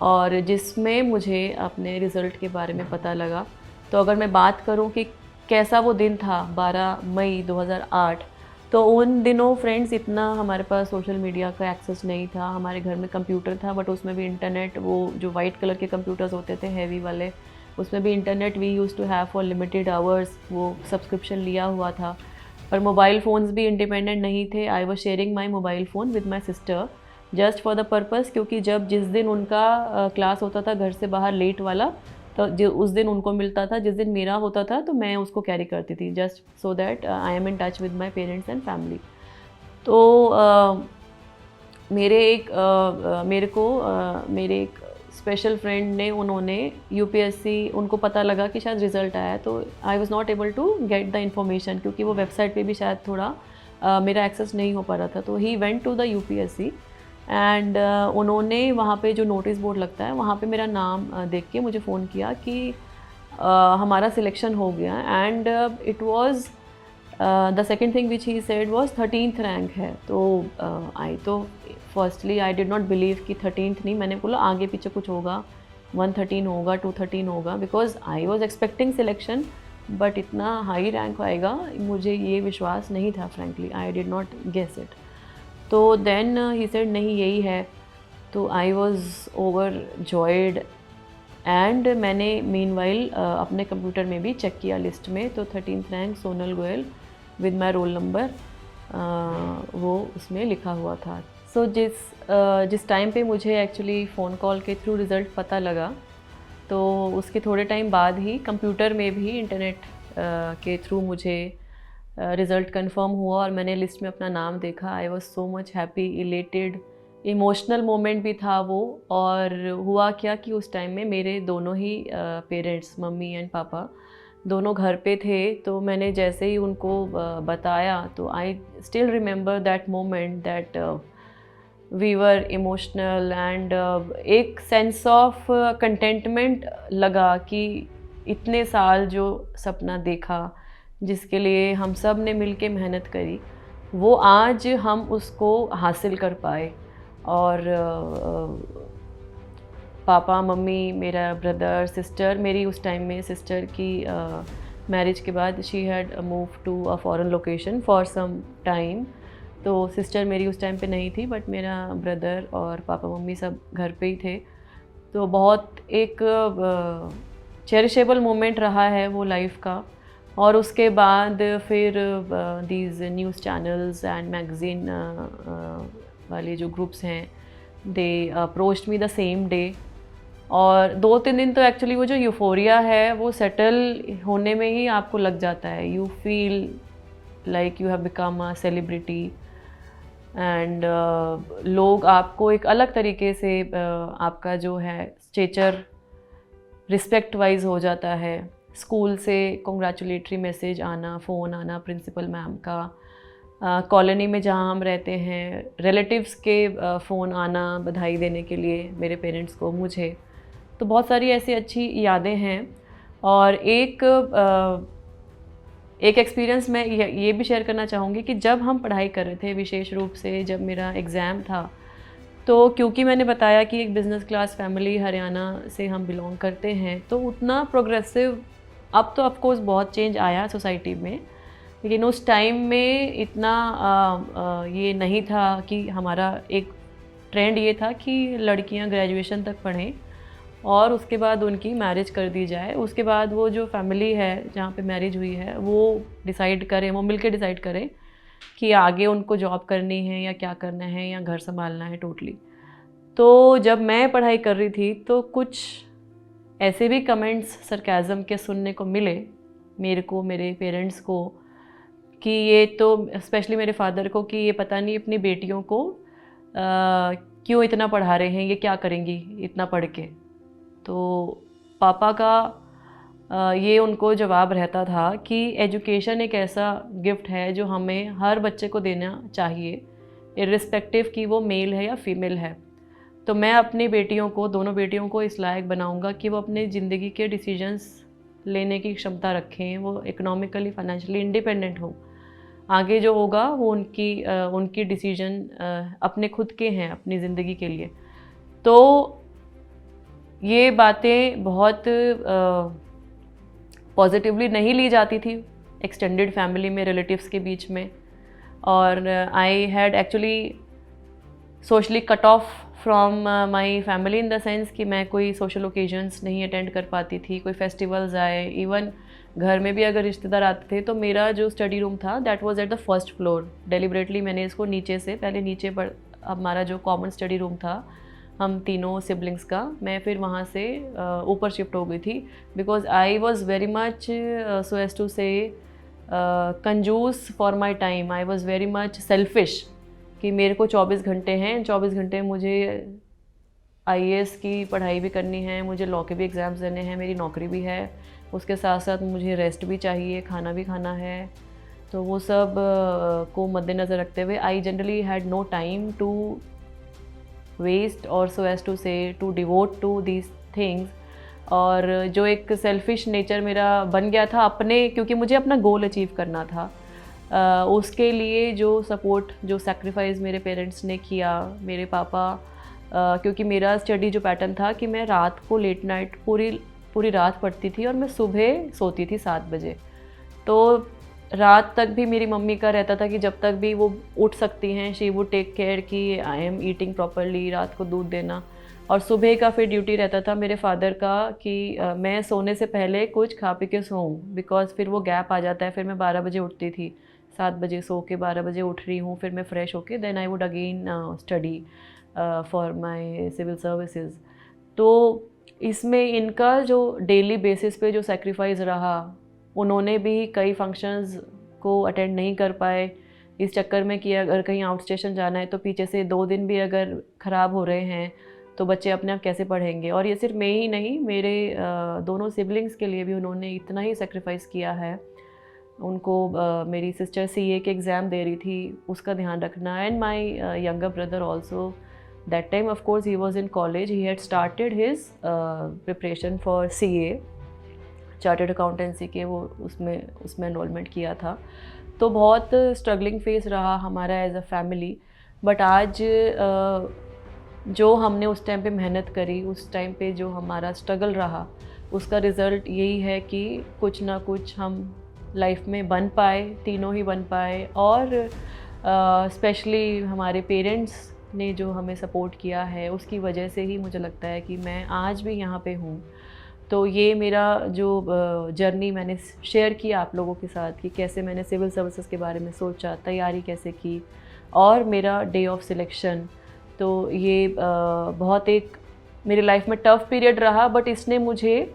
और जिसमें मुझे अपने रिज़ल्ट के बारे में पता लगा। तो अगर मैं बात करूं कि कैसा वो दिन था 12 मई 2008, तो उन दिनों फ्रेंड्स इतना हमारे पास सोशल मीडिया का एक्सेस नहीं था। हमारे घर में कंप्यूटर था बट उसमें भी इंटरनेट, वो जो वाइट कलर के कंप्यूटर्स होते थे हैवी वाले, उसमें भी internet we use to have for limited hours, वो सब्सक्रिप्शन लिया हुआ था। पर मोबाइल फ़ोन्स भी इंडिपेंडेंट नहीं थे। I was sharing my mobile phone with my sister just for the purpose, क्योंकि जिस दिन उनका क्लास होता था घर से बाहर लेट वाला, तो उस दिन उनको मिलता था, जिस दिन मेरा होता था तो मैं उसको कैरी करती थी, just so that I am in touch with my parents and family. तो मेरे एक स्पेशल फ्रेंड ने, उन्होंने UPSC, उनको पता लगा कि शायद रिज़ल्ट आया है, तो I was not able to get the information, क्योंकि वो वेबसाइट पे भी शायद थोड़ा मेरा एक्सेस नहीं हो पा रहा था। तो he went to the UPSC and उन्होंने वहाँ पे जो नोटिस बोर्ड लगता है वहाँ पे मेरा नाम देख के मुझे फ़ोन किया कि हमारा सिलेक्शन हो गया। And it was the second thing which he said was 13th rank है। तो firstly I did not believe कि 13th नहीं, मैंने बोला आगे पीछे कुछ होगा, 113 होगा, 213 होगा, because I was expecting selection, but इतना हाई रैंक आएगा मुझे ये विश्वास नहीं था। Frankly I did not guess it. तो देन ही सेड नहीं यही है। तो I was overjoyed, and मैंने मीनवाइल अपने कंप्यूटर में भी चेक किया लिस्ट में, तो 13th rank Sonal Goyal with my roll number वो उसमें लिखा हुआ था। सो जिस टाइम पे मुझे एक्चुअली फ़ोन कॉल के थ्रू रिज़ल्ट पता लगा, तो उसके थोड़े टाइम बाद ही कंप्यूटर में भी इंटरनेट के थ्रू मुझे रिज़ल्ट कंफर्म हुआ और मैंने लिस्ट में अपना नाम देखा। I was so much happy, elated, emotional moment भी था वो। और हुआ क्या कि उस टाइम में मेरे दोनों ही पेरेंट्स, मम्मी एंड पापा, दोनों घर पे थे। तो मैंने जैसे ही उनको बताया, तो I still remember that moment, that we were emotional, and एक सेंस ऑफ कंटेंटमेंट लगा कि इतने साल जो सपना देखा, जिसके लिए हम सब ने मिलके मेहनत करी, वो आज हम उसको हासिल कर पाए। और पापा, मम्मी, मेरा ब्रदर, सिस्टर, मेरी उस टाइम में सिस्टर की मैरिज के बाद she had move to a foreign location for some time. तो सिस्टर मेरी उस टाइम पे नहीं थी, बट मेरा ब्रदर और पापा मम्मी सब घर पे ही थे। तो बहुत एक चेरिशेबल मोमेंट रहा है वो लाइफ का। और उसके बाद फिर these news channels and magazine वाले जो ग्रुप्स हैं, they approached me the same day. और 2-3 दिन तो एक्चुअली वो जो यूफोरिया है वो सेटल होने में ही आपको लग जाता है। You feel like you have become a celebrity, and लोग आपको एक अलग तरीके से आपका जो है स्टेचर रिस्पेक्ट वाइज हो जाता है। स्कूल से कॉन्ग्रेचुलेटरी मैसेज आना, फ़ोन आना प्रिंसिपल मैम का, कॉलोनी में जहाँ हम रहते हैं रिलेटिव्स के फ़ोन आना बधाई देने के लिए मेरे पेरेंट्स को, मुझे। तो बहुत सारी ऐसी अच्छी यादें हैं। और एक एक एक्सपीरियंस मैं ये भी शेयर करना चाहूँगी कि जब हम पढ़ाई कर रहे थे, विशेष रूप से जब मेरा एग्ज़ाम था, तो क्योंकि मैंने बताया कि एक बिज़नेस क्लास फैमिली हरियाणा से हम बिलोंग करते हैं, तो उतना प्रोग्रेसिव, अब तो ऑफ कोर्स बहुत चेंज आया सोसाइटी में, लेकिन उस टाइम में इतना ये नहीं था कि हमारा एक ट्रेंड ये था कि लड़कियां ग्रेजुएशन तक पढ़ें और उसके बाद उनकी मैरिज कर दी जाए। उसके बाद वो जो फैमिली है जहाँ पे मैरिज हुई है वो डिसाइड करें, वो मिलके डिसाइड करें कि आगे उनको जॉब करनी है या क्या करना है या घर संभालना है टोटली। तो जब मैं पढ़ाई कर रही थी तो कुछ ऐसे भी कमेंट्स सरकाज़म के सुनने को मिले मेरे को, मेरे पेरेंट्स को, कि ये तो स्पेशली मेरे फादर को, कि ये पता नहीं अपनी बेटियों को क्यों इतना पढ़ा रहे हैं, ये क्या करेंगी इतना पढ़ के। तो पापा का ये उनको जवाब रहता था कि एजुकेशन एक ऐसा गिफ्ट है जो हमें हर बच्चे को देना चाहिए, इर्रिस्पेक्टिव कि वो मेल है या फीमेल है। तो मैं अपनी बेटियों को, दोनों बेटियों को इस लायक बनाऊंगा कि वो अपने ज़िंदगी के डिसीजंस लेने की क्षमता रखें, वो इकोनॉमिकली फाइनेंशियली इंडिपेंडेंट हो। आगे जो होगा वो उनकी डिसीजन अपने खुद के हैं अपनी ज़िंदगी के लिए। तो ये बातें बहुत पॉजिटिवली नहीं ली जाती थी एक्सटेंडेड फैमिली में, रिलेटिव्स के बीच में। और I had actually socially cut off from my family in the sense कि मैं कोई सोशल ओकेजन्स नहीं अटेंड कर पाती थी, कोई फेस्टिवल्स आए, इवन घर में भी अगर रिश्तेदार आते थे तो मेरा जो स्टडी रूम था that was at the first floor. Deliberately मैंने इसको नीचे से, पहले नीचे पर हमारा जो कॉमन स्टडी रूम था हम तीनों सिबलिंग्स का, मैं फिर वहाँ से ऊपर शिफ्ट हो गई थी, because I was very much so as to say कंजूस for my time. I was very much selfish कि मेरे को 24 घंटे हैं, 24 घंटे मुझे IAS की पढ़ाई भी करनी है, मुझे लॉ के भी एग्ज़ाम्स देने हैं, मेरी नौकरी भी है, उसके साथ साथ मुझे रेस्ट भी चाहिए, खाना भी खाना है। तो वो सब को मद्देनज़र रखते हुए I generally had no time to waste और so as to say to devote to these things. और जो एक सेल्फिश नेचर मेरा बन गया था अपने, क्योंकि मुझे अपना गोल अचीव करना था, उसके लिए जो सपोर्ट, जो सैक्रिफाइस मेरे पेरेंट्स ने किया, मेरे पापा, क्योंकि मेरा स्टडी जो पैटर्न था कि मैं रात को लेट नाइट पूरी रात पढ़ती थी और मैं सुबह सोती थी 7 बजे। तो रात तक भी मेरी मम्मी का रहता था कि जब तक भी वो उठ सकती हैं शी वुड टेक केयर कि आई एम ईटिंग प्रॉपरली, रात को दूध देना। और सुबह का फिर ड्यूटी रहता था मेरे फादर का कि मैं सोने से पहले कुछ खा पी के सोऊं, बिकॉज फिर वो गैप आ जाता है। फिर मैं 12 बजे उठती थी, 7 बजे सो के 12 बजे उठ रही हूँ, फिर मैं फ़्रेश होके then I would again study for my civil services. तो इसमें इनका जो डेली बेसिस पे जो सेक्रीफाइस रहा, उन्होंने भी कई फंक्शंस को अटेंड नहीं कर पाए इस चक्कर में कि अगर कहीं आउट स्टेशन जाना है तो पीछे से 2 दिन भी अगर ख़राब हो रहे हैं तो बच्चे अपने आप कैसे पढ़ेंगे। और ये सिर्फ मैं ही नहीं, मेरे दोनों सिबलिंग्स के लिए भी उन्होंने इतना ही सेक्रीफाइस किया है। उनको मेरी सिस्टर CA के एग्ज़ाम दे रही थी, उसका ध्यान रखना, and my younger brother also. That time of course he was in college, he had started his preparation for CA, chartered accountancy के, वो उसमें एनरोलमेंट किया था। तो बहुत स्ट्रगलिंग फेस रहा हमारा एज अ फैमिली। बट आज जो हमने उस टाइम पे मेहनत करी, उस टाइम पे जो हमारा स्ट्रगल रहा, उसका रिज़ल्ट यही है कि कुछ ना कुछ हम लाइफ में बन पाए, तीनों ही बन पाए। और स्पेशली हमारे पेरेंट्स ने जो हमें सपोर्ट किया है उसकी वजह से ही मुझे लगता है कि मैं आज भी यहाँ पे हूँ। तो ये मेरा जो जर्नी मैंने शेयर किया आप लोगों के साथ कि कैसे मैंने सिविल सर्विसेज के बारे में सोचा, तैयारी कैसे की, और मेरा डे ऑफ सिलेक्शन। तो ये बहुत एक मेरी लाइफ में टफ़ पीरियड रहा, बट इसने मुझे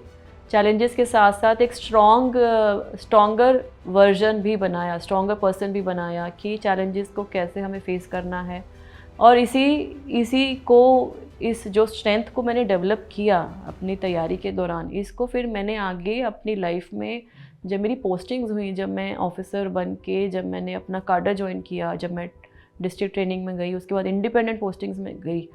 चैलेंजेस के साथ साथ एक स्ट्रॉन्गर वर्जन भी बनाया, स्ट्रॉन्गर पर्सन भी बनाया कि चैलेंजेस को कैसे हमें फेस करना है। और इसी को, इस जो स्ट्रेंथ को मैंने डेवलप किया अपनी तैयारी के दौरान, इसको फिर मैंने आगे अपनी लाइफ में जब मेरी पोस्टिंग्स हुई, जब मैं ऑफिसर बन के, जब मैंने अपना काडर ज्वाइन किया, जब मैं डिस्ट्रिक्ट ट्रेनिंग में गई, उसके बाद इंडिपेंडेंट पोस्टिंग्स में गई,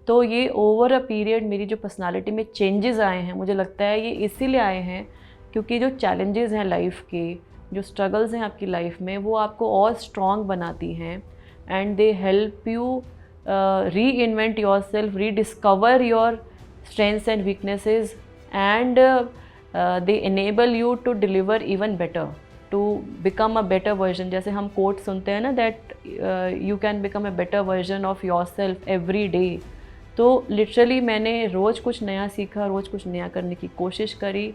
तो ये ओवर अ पीरियड मेरी जो पर्सनालिटी में चेंजेस आए हैं, मुझे लगता है ये इसीलिए आए हैं क्योंकि जो चैलेंजेस हैं लाइफ के, जो स्ट्रगल्स हैं आपकी लाइफ में, वो आपको और स्ट्रॉन्ग बनाती हैं एंड दे हेल्प यू री इन्वेंट योर सेल्फ, री discover your strengths and weaknesses, and they enable you to deliver even better, to become a better version. जैसे हम कोट सुनते हैं ना, that you can become a better version of yourself every day. तो literally मैंने रोज़ कुछ नया सीखा, रोज़ कुछ नया करने की कोशिश करी,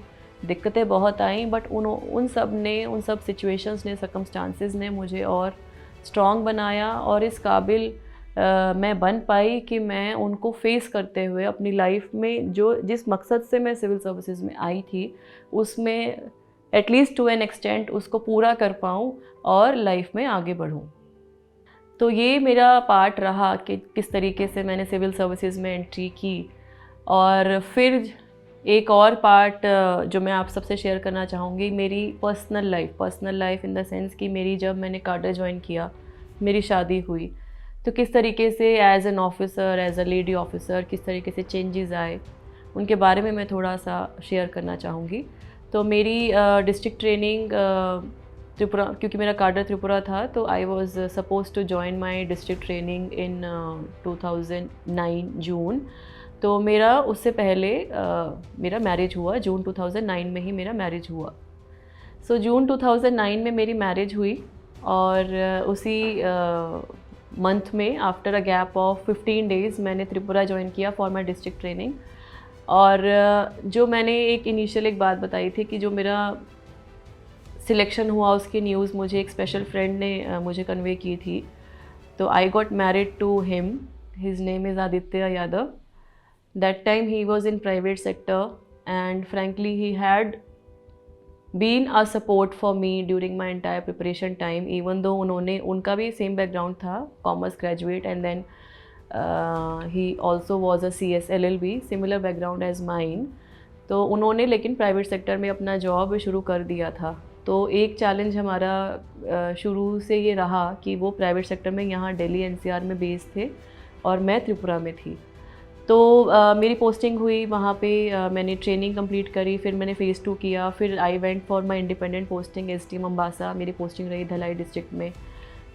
दिक्कतें बहुत आई, बट उन सब सिचुएशंस ने, सर्कमस्टांसेस ने मुझे और स्ट्रॉन्ग बनाया और इस काबिल मैं बन पाई कि मैं उनको फेस करते हुए अपनी लाइफ में जिस मकसद से मैं सिविल सर्विसेज में आई थी उसमें एटलीस्ट टू एन एक्सटेंट उसको पूरा कर पाऊँ और लाइफ में आगे बढ़ूँ। तो ये मेरा पार्ट रहा कि किस तरीके से मैंने सिविल सर्विसेज में एंट्री की। और फिर एक और पार्ट जो मैं आप सबसे शेयर करना चाहूँगी, मेरी personal life in the sense कि जब मैंने काडर ज्वाइन किया, मेरी शादी हुई, तो किस तरीके से as an officer, as a lady officer किस तरीके से चेंजेस आए, उनके बारे में मैं थोड़ा सा शेयर करना चाहूँगी। तो मेरी डिस्ट्रिक्ट ट्रेनिंग त्रिपुरा, क्योंकि मेरा काडर त्रिपुरा था, तो I was suppose to join my district training in 2009 June. तो मेरा उससे पहले मेरा मैरिज हुआ, जून 2009 में ही मेरा मैरिज हुआ। सो जून 2009 में मेरी मैरिज हुई और उसी मंथ में after a gap of 15 days मैंने त्रिपुरा ज्वाइन किया फॉर माई डिस्ट्रिक्ट ट्रेनिंग। और जो मैंने एक बात बताई थी कि जो मेरा सिलेक्शन हुआ उसकी न्यूज़ मुझे एक स्पेशल फ्रेंड ने मुझे कन्वे की थी। तो I got married to him, his name is Aditya Yadav. That time he was in private sector and frankly he had been a support for me during my entire preparation time, even though उनका भी same background था, commerce graduate, and then he also was a CS LLB, similar background as mine. तो उन्होंने लेकिन private sector में अपना job शुरू कर दिया था। तो एक चैलेंज हमारा शुरू से ये रहा कि वो प्राइवेट सेक्टर में यहाँ दिल्ली NCR में बेस्ड थे और मैं त्रिपुरा में थी। तो मेरी पोस्टिंग हुई वहाँ पे, मैंने ट्रेनिंग कंप्लीट करी, फिर मैंने फ़ेज़ 2 किया, फिर I went for my independent posting ST Ambassa, मेरी पोस्टिंग रही धलाई डिस्ट्रिक्ट में।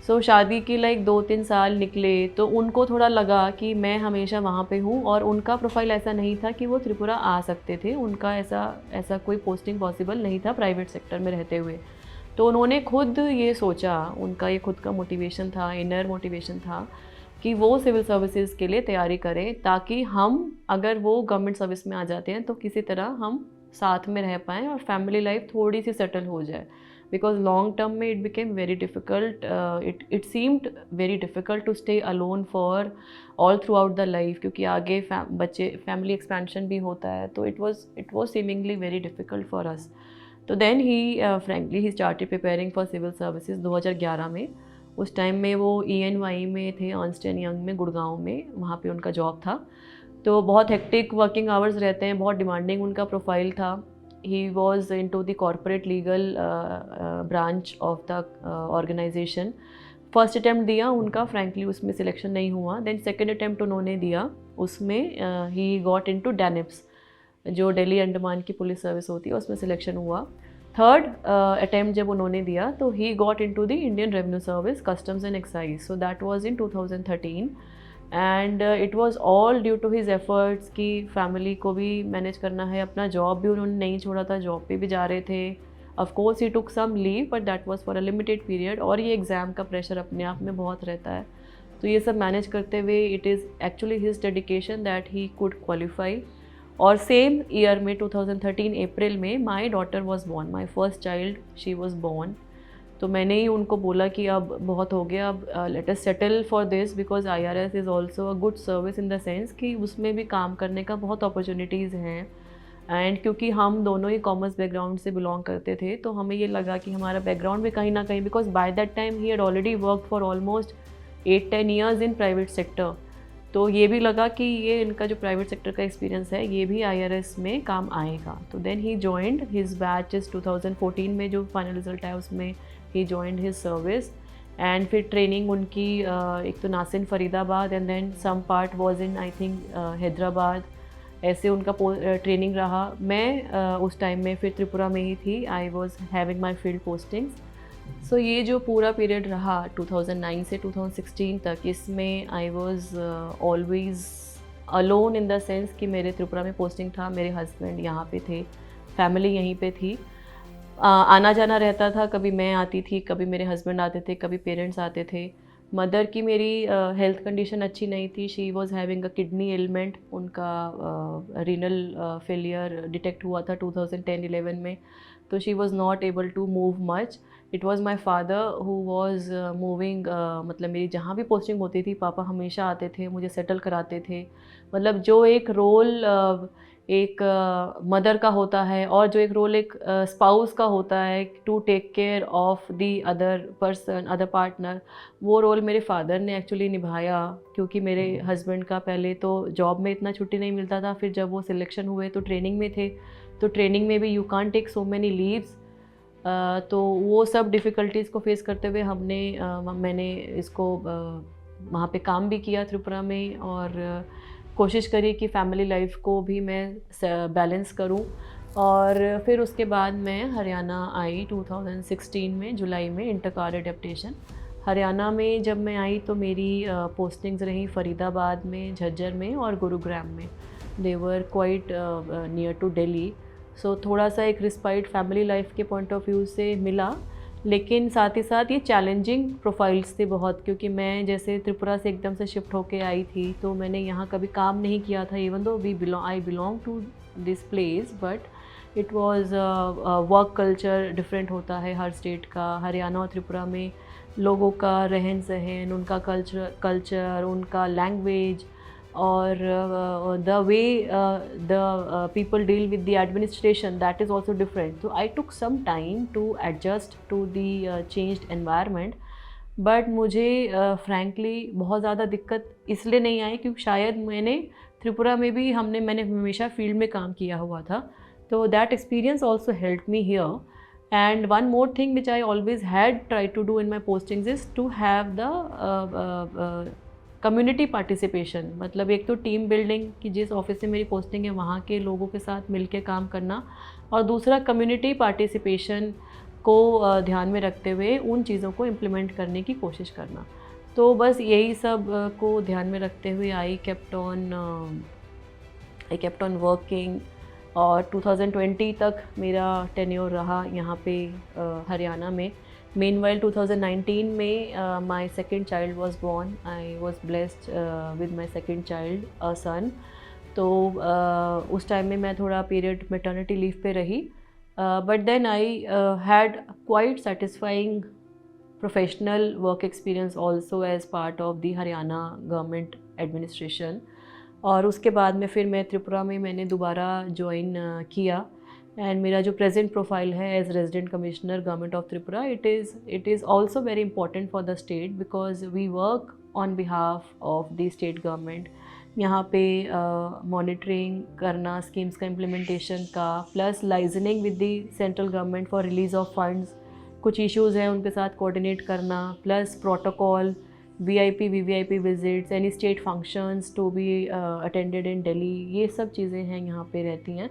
सो शादी की 2-3 साल निकले, तो उनको थोड़ा लगा कि मैं हमेशा वहाँ पे हूँ, और उनका प्रोफाइल ऐसा नहीं था कि वो त्रिपुरा आ सकते थे, उनका ऐसा कोई पोस्टिंग पॉसिबल नहीं था प्राइवेट सेक्टर में रहते हुए। तो उन्होंने खुद ये सोचा, उनका ये खुद का मोटिवेशन था, इनर मोटिवेशन था कि वो सिविल सर्विसेज के लिए तैयारी करें, ताकि हम अगर वो गवर्नमेंट सर्विस में आ जाते हैं तो किसी तरह हम साथ में रह पाएँ और फैमिली लाइफ थोड़ी सी सेटल हो जाए। बिकॉज लॉन्ग टर्म में it became very difficult, it seemed very difficult to stay alone for all throughout the life, क्योंकि आगे फैमिली एक्सपेंशन भी होता है। तो it was seemingly very difficult for us. तो then he frankly he started preparing for civil services 2011 में। उस time में वो ENY में थे, अर्न्स्ट एंड यंग में, गुड़गांव में, वहाँ पे उनका जॉब था। तो बहुत हेक्टिक वर्किंग आवर्स रहते हैं, बहुत डिमांडिंग उनका प्रोफाइल था। He was into the corporate legal branch of the organization. First attempt दिया उनका, फ्रैंकली उसमें सिलेक्शन नहीं हुआ। देन सेकेंड अटैम्प्ट उन्होंने दिया, उसमें ही गॉट इनटू डैनिप्स, जो दिल्ली अंडमान की पुलिस सर्विस होती है, उसमें सिलेक्शन हुआ। थर्ड अटैम्प्ट जब उन्होंने दिया तो he got into the Indian revenue service, customs and excise. So that was in 2013 and it was all due to his efforts कि फैमिली को भी मैनेज करना है, अपना जॉब भी उन्होंने नहीं छोड़ा था, जॉब पे भी जा रहे थे। Of course he took some leave, but that was for a limited period, और ये एग्ज़ाम का प्रेशर अपने आप में बहुत रहता है। तो ये सब मैनेज करते हुए it is actually his dedication that he could qualify. और सेम ईयर में 2013 अप्रैल में my daughter was born, my first child she was born. तो मैंने ही उनको बोला कि अब बहुत हो गया, अब let us settle for this, because IRS is also a good service in the sense कि उसमें भी काम करने का बहुत अपॉर्चुनिटीज़ हैं। एंड क्योंकि हम दोनों ही कॉमर्स बैकग्राउंड से बिलोंग करते थे, तो हमें ये लगा कि हमारा बैकग्राउंड भी कहीं ना कहीं, because by that time he had already work for almost 8-10 years in private sector. तो ये भी लगा कि ये इनका जो प्राइवेट सेक्टर का एक्सपीरियंस है ये भी IRS में काम आएगा। तो then he joined his batch is 2014 में जो फाइनल रिजल्ट है उसमें ही जॉइंड हिज सर्विस। एंड फिर ट्रेनिंग उनकी एक तो NACIN Faridabad, and then some part was in I think Hyderabad, ऐसे उनका ट्रेनिंग रहा। मैं उस टाइम में फिर त्रिपुरा में ही थी। I was having my field postings. So ये जो पूरा पीरियड रहा 2009 से 2016 तक, इसमें I was always alone in the sense कि मेरे त्रिपुरा में पोस्टिंग था, मेरे हस्बैंड यहाँ पे थे, फैमिली यहीं पे थी। आना जाना रहता था, कभी मैं आती थी, कभी मेरे हस्बैंड आते थे, कभी पेरेंट्स आते थे। मदर की मेरी हेल्थ कंडीशन अच्छी नहीं थी। She was having a kidney ailment. उनका रीनल फेलियर डिटेक्ट हुआ था 2010-11 में। तो she was not able to move much. It was my father who was moving. मतलब मेरी जहाँ भी पोस्टिंग होती थी, पापा हमेशा आते थे, मुझे सेटल कराते थे। मतलब जो एक रोल एक मदर का होता है और जो एक रोल एक स्पाउस का होता है to take care of the other person, other partner, वो रोल मेरे फादर ने एक्चुअली निभाया। क्योंकि मेरे हस्बैंड का पहले तो जॉब में इतना छुट्टी नहीं मिलता था, फिर जब वो सिलेक्शन हुए तो ट्रेनिंग में थे, तो ट्रेनिंग में भी you can take so many leaves. तो वो सब डिफ़िकल्टीज़ को फेस करते हुए मैंने इसको वहाँ पे काम भी किया त्रिपुरा में, और कोशिश करी कि फ़ैमिली लाइफ को भी मैं बैलेंस करूं। और फिर उसके बाद मैं हरियाणा आई 2016 में, जुलाई में, इंटर कार एडेप्टेशन। हरियाणा में जब मैं आई तो मेरी पोस्टिंग्स रही फरीदाबाद में, झज्जर में और गुरुग्राम में। They were quite near to Delhi. So थोड़ा सा एक रिस्पाइट फैमिली लाइफ के पॉइंट ऑफ व्यू से मिला, लेकिन साथ ही साथ ये चैलेंजिंग प्रोफाइल्स थे बहुत। क्योंकि मैं जैसे त्रिपुरा से एकदम से शिफ्ट होके आई थी, तो मैंने यहाँ कभी काम नहीं किया था। Even though I belong to this place, but it was work culture different होता है हर स्टेट का। हरियाणा और त्रिपुरा में लोगों का रहन सहन, उनका कल्चर, उनका लैंग्वेज, और the way the people deal with the administration, that is also different. So I took some time to adjust to the changed environment. But मुझे frankly बहुत ज़्यादा दिक्कत इसलिए नहीं आई क्योंकि शायद मैंने त्रिपुरा में भी मैंने हमेशा फील्ड में काम किया हुआ था, तो that experience also helped me here. And one more thing which I always had tried to do in my postings is to have the community participation. मतलब एक तो टीम बिल्डिंग कि जिस ऑफिस से मेरी पोस्टिंग है वहाँ के लोगों के साथ मिलकर काम करना, और दूसरा कम्युनिटी पार्टिसिपेशन को ध्यान में रखते हुए उन चीज़ों को इम्प्लीमेंट करने की कोशिश करना। तो बस यही सब को ध्यान में रखते हुए आई केप्ट ऑन वर्किंग, और 2020 तक मेरा टेन्योर रहा यहाँ पे हरियाणा में। Meanwhile 2019 में my second child was born. I was blessed with my second child, a son. तो उस टाइम में मैं थोड़ा पीरियड मैटर्निटी लीव पे रही, but then I had quite satisfying professional work experience also as part of the Haryana government administration. और उसके बाद में फिर मैं त्रिपुरा में मैंने दोबारा ज्वाइन किया। एंड मेरा जो प्रेजेंट प्रोफाइल है as resident commissioner government of Tripura, it is also very important for the state because we work on behalf of the state government. यहाँ पे मॉनिटरिंग करना स्कीम्स का इम्प्लीमेंटेशन का, plus liaising with the central government for release of funds, कुछ issues हैं उनके साथ coordinate करना, plus protocol, VIP VVIP visits, any state functions to be attended in Delhi, ये सब चीज़ें हैं यहाँ पे रहती हैं।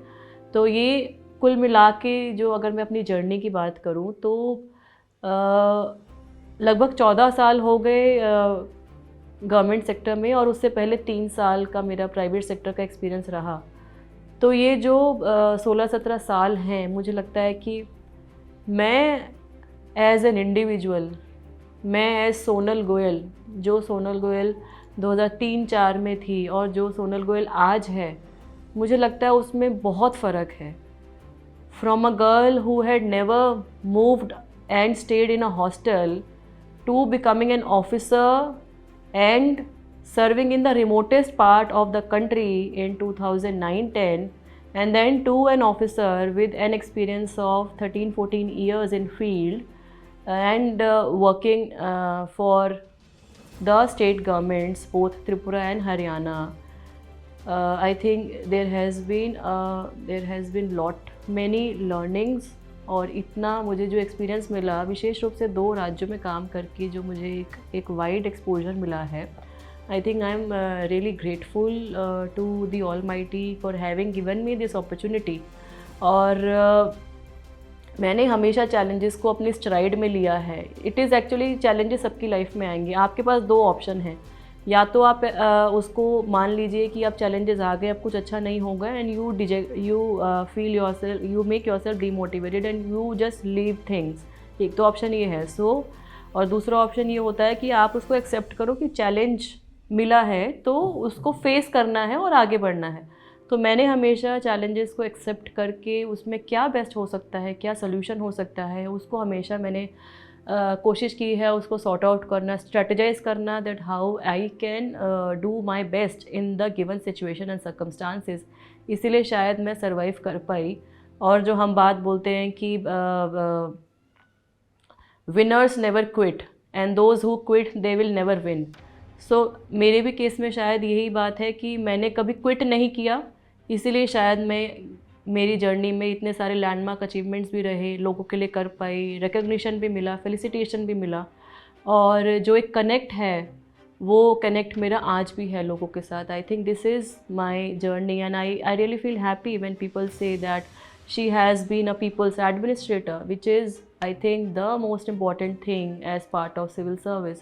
तो ये कुल मिला के जो अगर मैं अपनी जर्नी की बात करूं तो लगभग 14 साल हो गए गवर्नमेंट सेक्टर में, और उससे पहले 3 साल का मेरा प्राइवेट सेक्टर का एक्सपीरियंस रहा। तो ये जो 16-17 साल हैं, मुझे लगता है कि मैं एज एन इंडिविजुअल, मैं एज सोनल गोयल, जो सोनल गोयल 2003-4 में थी और जो सोनल गोयल आज है, मुझे लगता है उसमें बहुत फ़र्क है। From a girl who had never moved and stayed in a hostel to becoming an officer and serving in the remotest part of the country in 2009-10, and then to an officer with an experience of 13-14 years in field and working for the state governments, both Tripura and Haryana. I think there has been lot many learnings, और इतना मुझे जो experience मिला विशेष रूप से 2 राज्यों में काम करके, जो मुझे एक वाइड एक्सपोजर मिला है, I think I'm really grateful to the Almighty for having given me this opportunity. और मैंने हमेशा चैलेंजेस को अपनी स्ट्राइड में लिया है. इट इज़ एक्चुअली चैलेंजेस सबकी लाइफ में आएंगे. आपके पास दो ऑप्शन हैं, या तो आप उसको मान लीजिए कि अब चैलेंजेस आ गए, अब कुछ अच्छा नहीं होगा, and you feel yourself, you make yourself demotivated and you just leave things. एक तो ऑप्शन ये है. और दूसरा ऑप्शन ये होता है कि आप उसको एक्सेप्ट करो कि चैलेंज मिला है तो उसको फेस करना है और आगे बढ़ना है. तो मैंने हमेशा चैलेंजेस को एक्सेप्ट करके उसमें क्या बेस्ट हो सकता है, क्या सोल्यूशन हो सकता है, उसको हमेशा मैंने कोशिश की है उसको सॉर्ट आउट करना, स्ट्रेटजाइज करना, that how I can do my best in the given situation and circumstances. इसीलिए शायद मैं सर्वाइव कर पाई. और जो हम बात बोलते हैं कि winners never quit and those who quit they will never win. So मेरे भी केस में शायद यही बात है कि मैंने कभी क्विट नहीं किया, इसीलिए शायद मेरी जर्नी में इतने सारे लैंडमार्क अचीवमेंट्स भी रहे, लोगों के लिए कर पाई, रिकग्निशन भी मिला, फेलिसिटेशन भी मिला. और जो एक कनेक्ट है वो कनेक्ट मेरा आज भी है लोगों के साथ. I think this is my journey and I really feel happy when people say that she has been a people's administrator, which is I think the most important thing as part of civil service.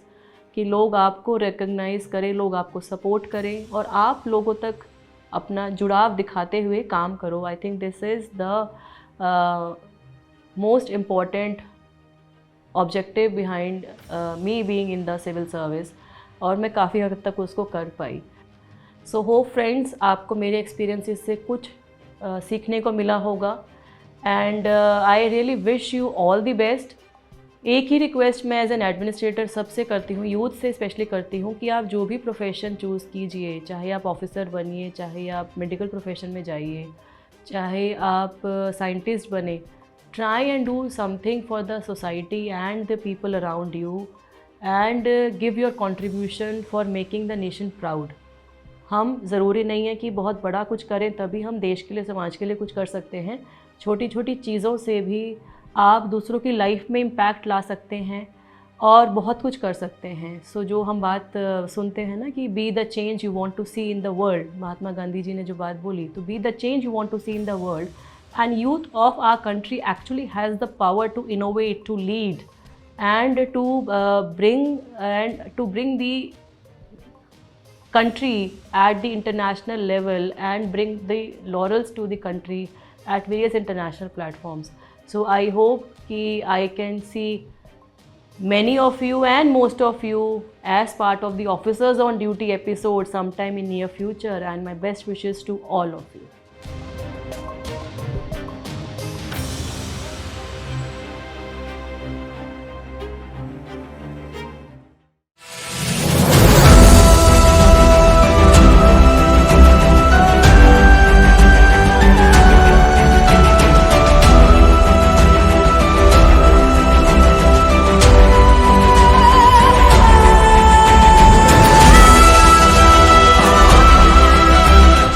कि लोग आपको recognise करें, लोग आपको support करें और आप लोगों तक अपना जुड़ाव दिखाते हुए काम करो. I think this is the most important objective behind me being in the civil service. और मैं काफ़ी हद तक उसको कर पाई. सो होप फ्रेंड्स आपको मेरे एक्सपीरियंसेस से कुछ सीखने को मिला होगा. And I really wish you all the best. एक ही रिक्वेस्ट मैं एज एन एडमिनिस्ट्रेटर सबसे करती हूँ, यूथ से स्पेशली करती हूँ, कि आप जो भी प्रोफेशन चूज़ कीजिए, चाहे आप ऑफिसर बनिए, चाहे आप मेडिकल प्रोफेशन में जाइए, चाहे आप साइंटिस्ट बने, try and do something for the society and the people around you and give your contribution for making the nation proud. हम ज़रूरी नहीं है कि बहुत बड़ा कुछ करें तभी हम देश के लिए, समाज के लिए कुछ कर सकते हैं. छोटी छोटी चीज़ों से भी आप दूसरों की लाइफ में इम्पैक्ट ला सकते हैं और बहुत कुछ कर सकते हैं. सो जो हम बात सुनते हैं ना कि be the change you want to see in the world, Mahatma Gandhi ji ने जो बात बोली, तो be the change you want to see in the world. And youth of our country actually has the power to innovate, to lead and to bring the country at the international level and bring the laurels to the country at various international platforms. So I hope कि I can see many of you and most of you as part of the Officers on Duty episode sometime in near future, and my best wishes to all of you.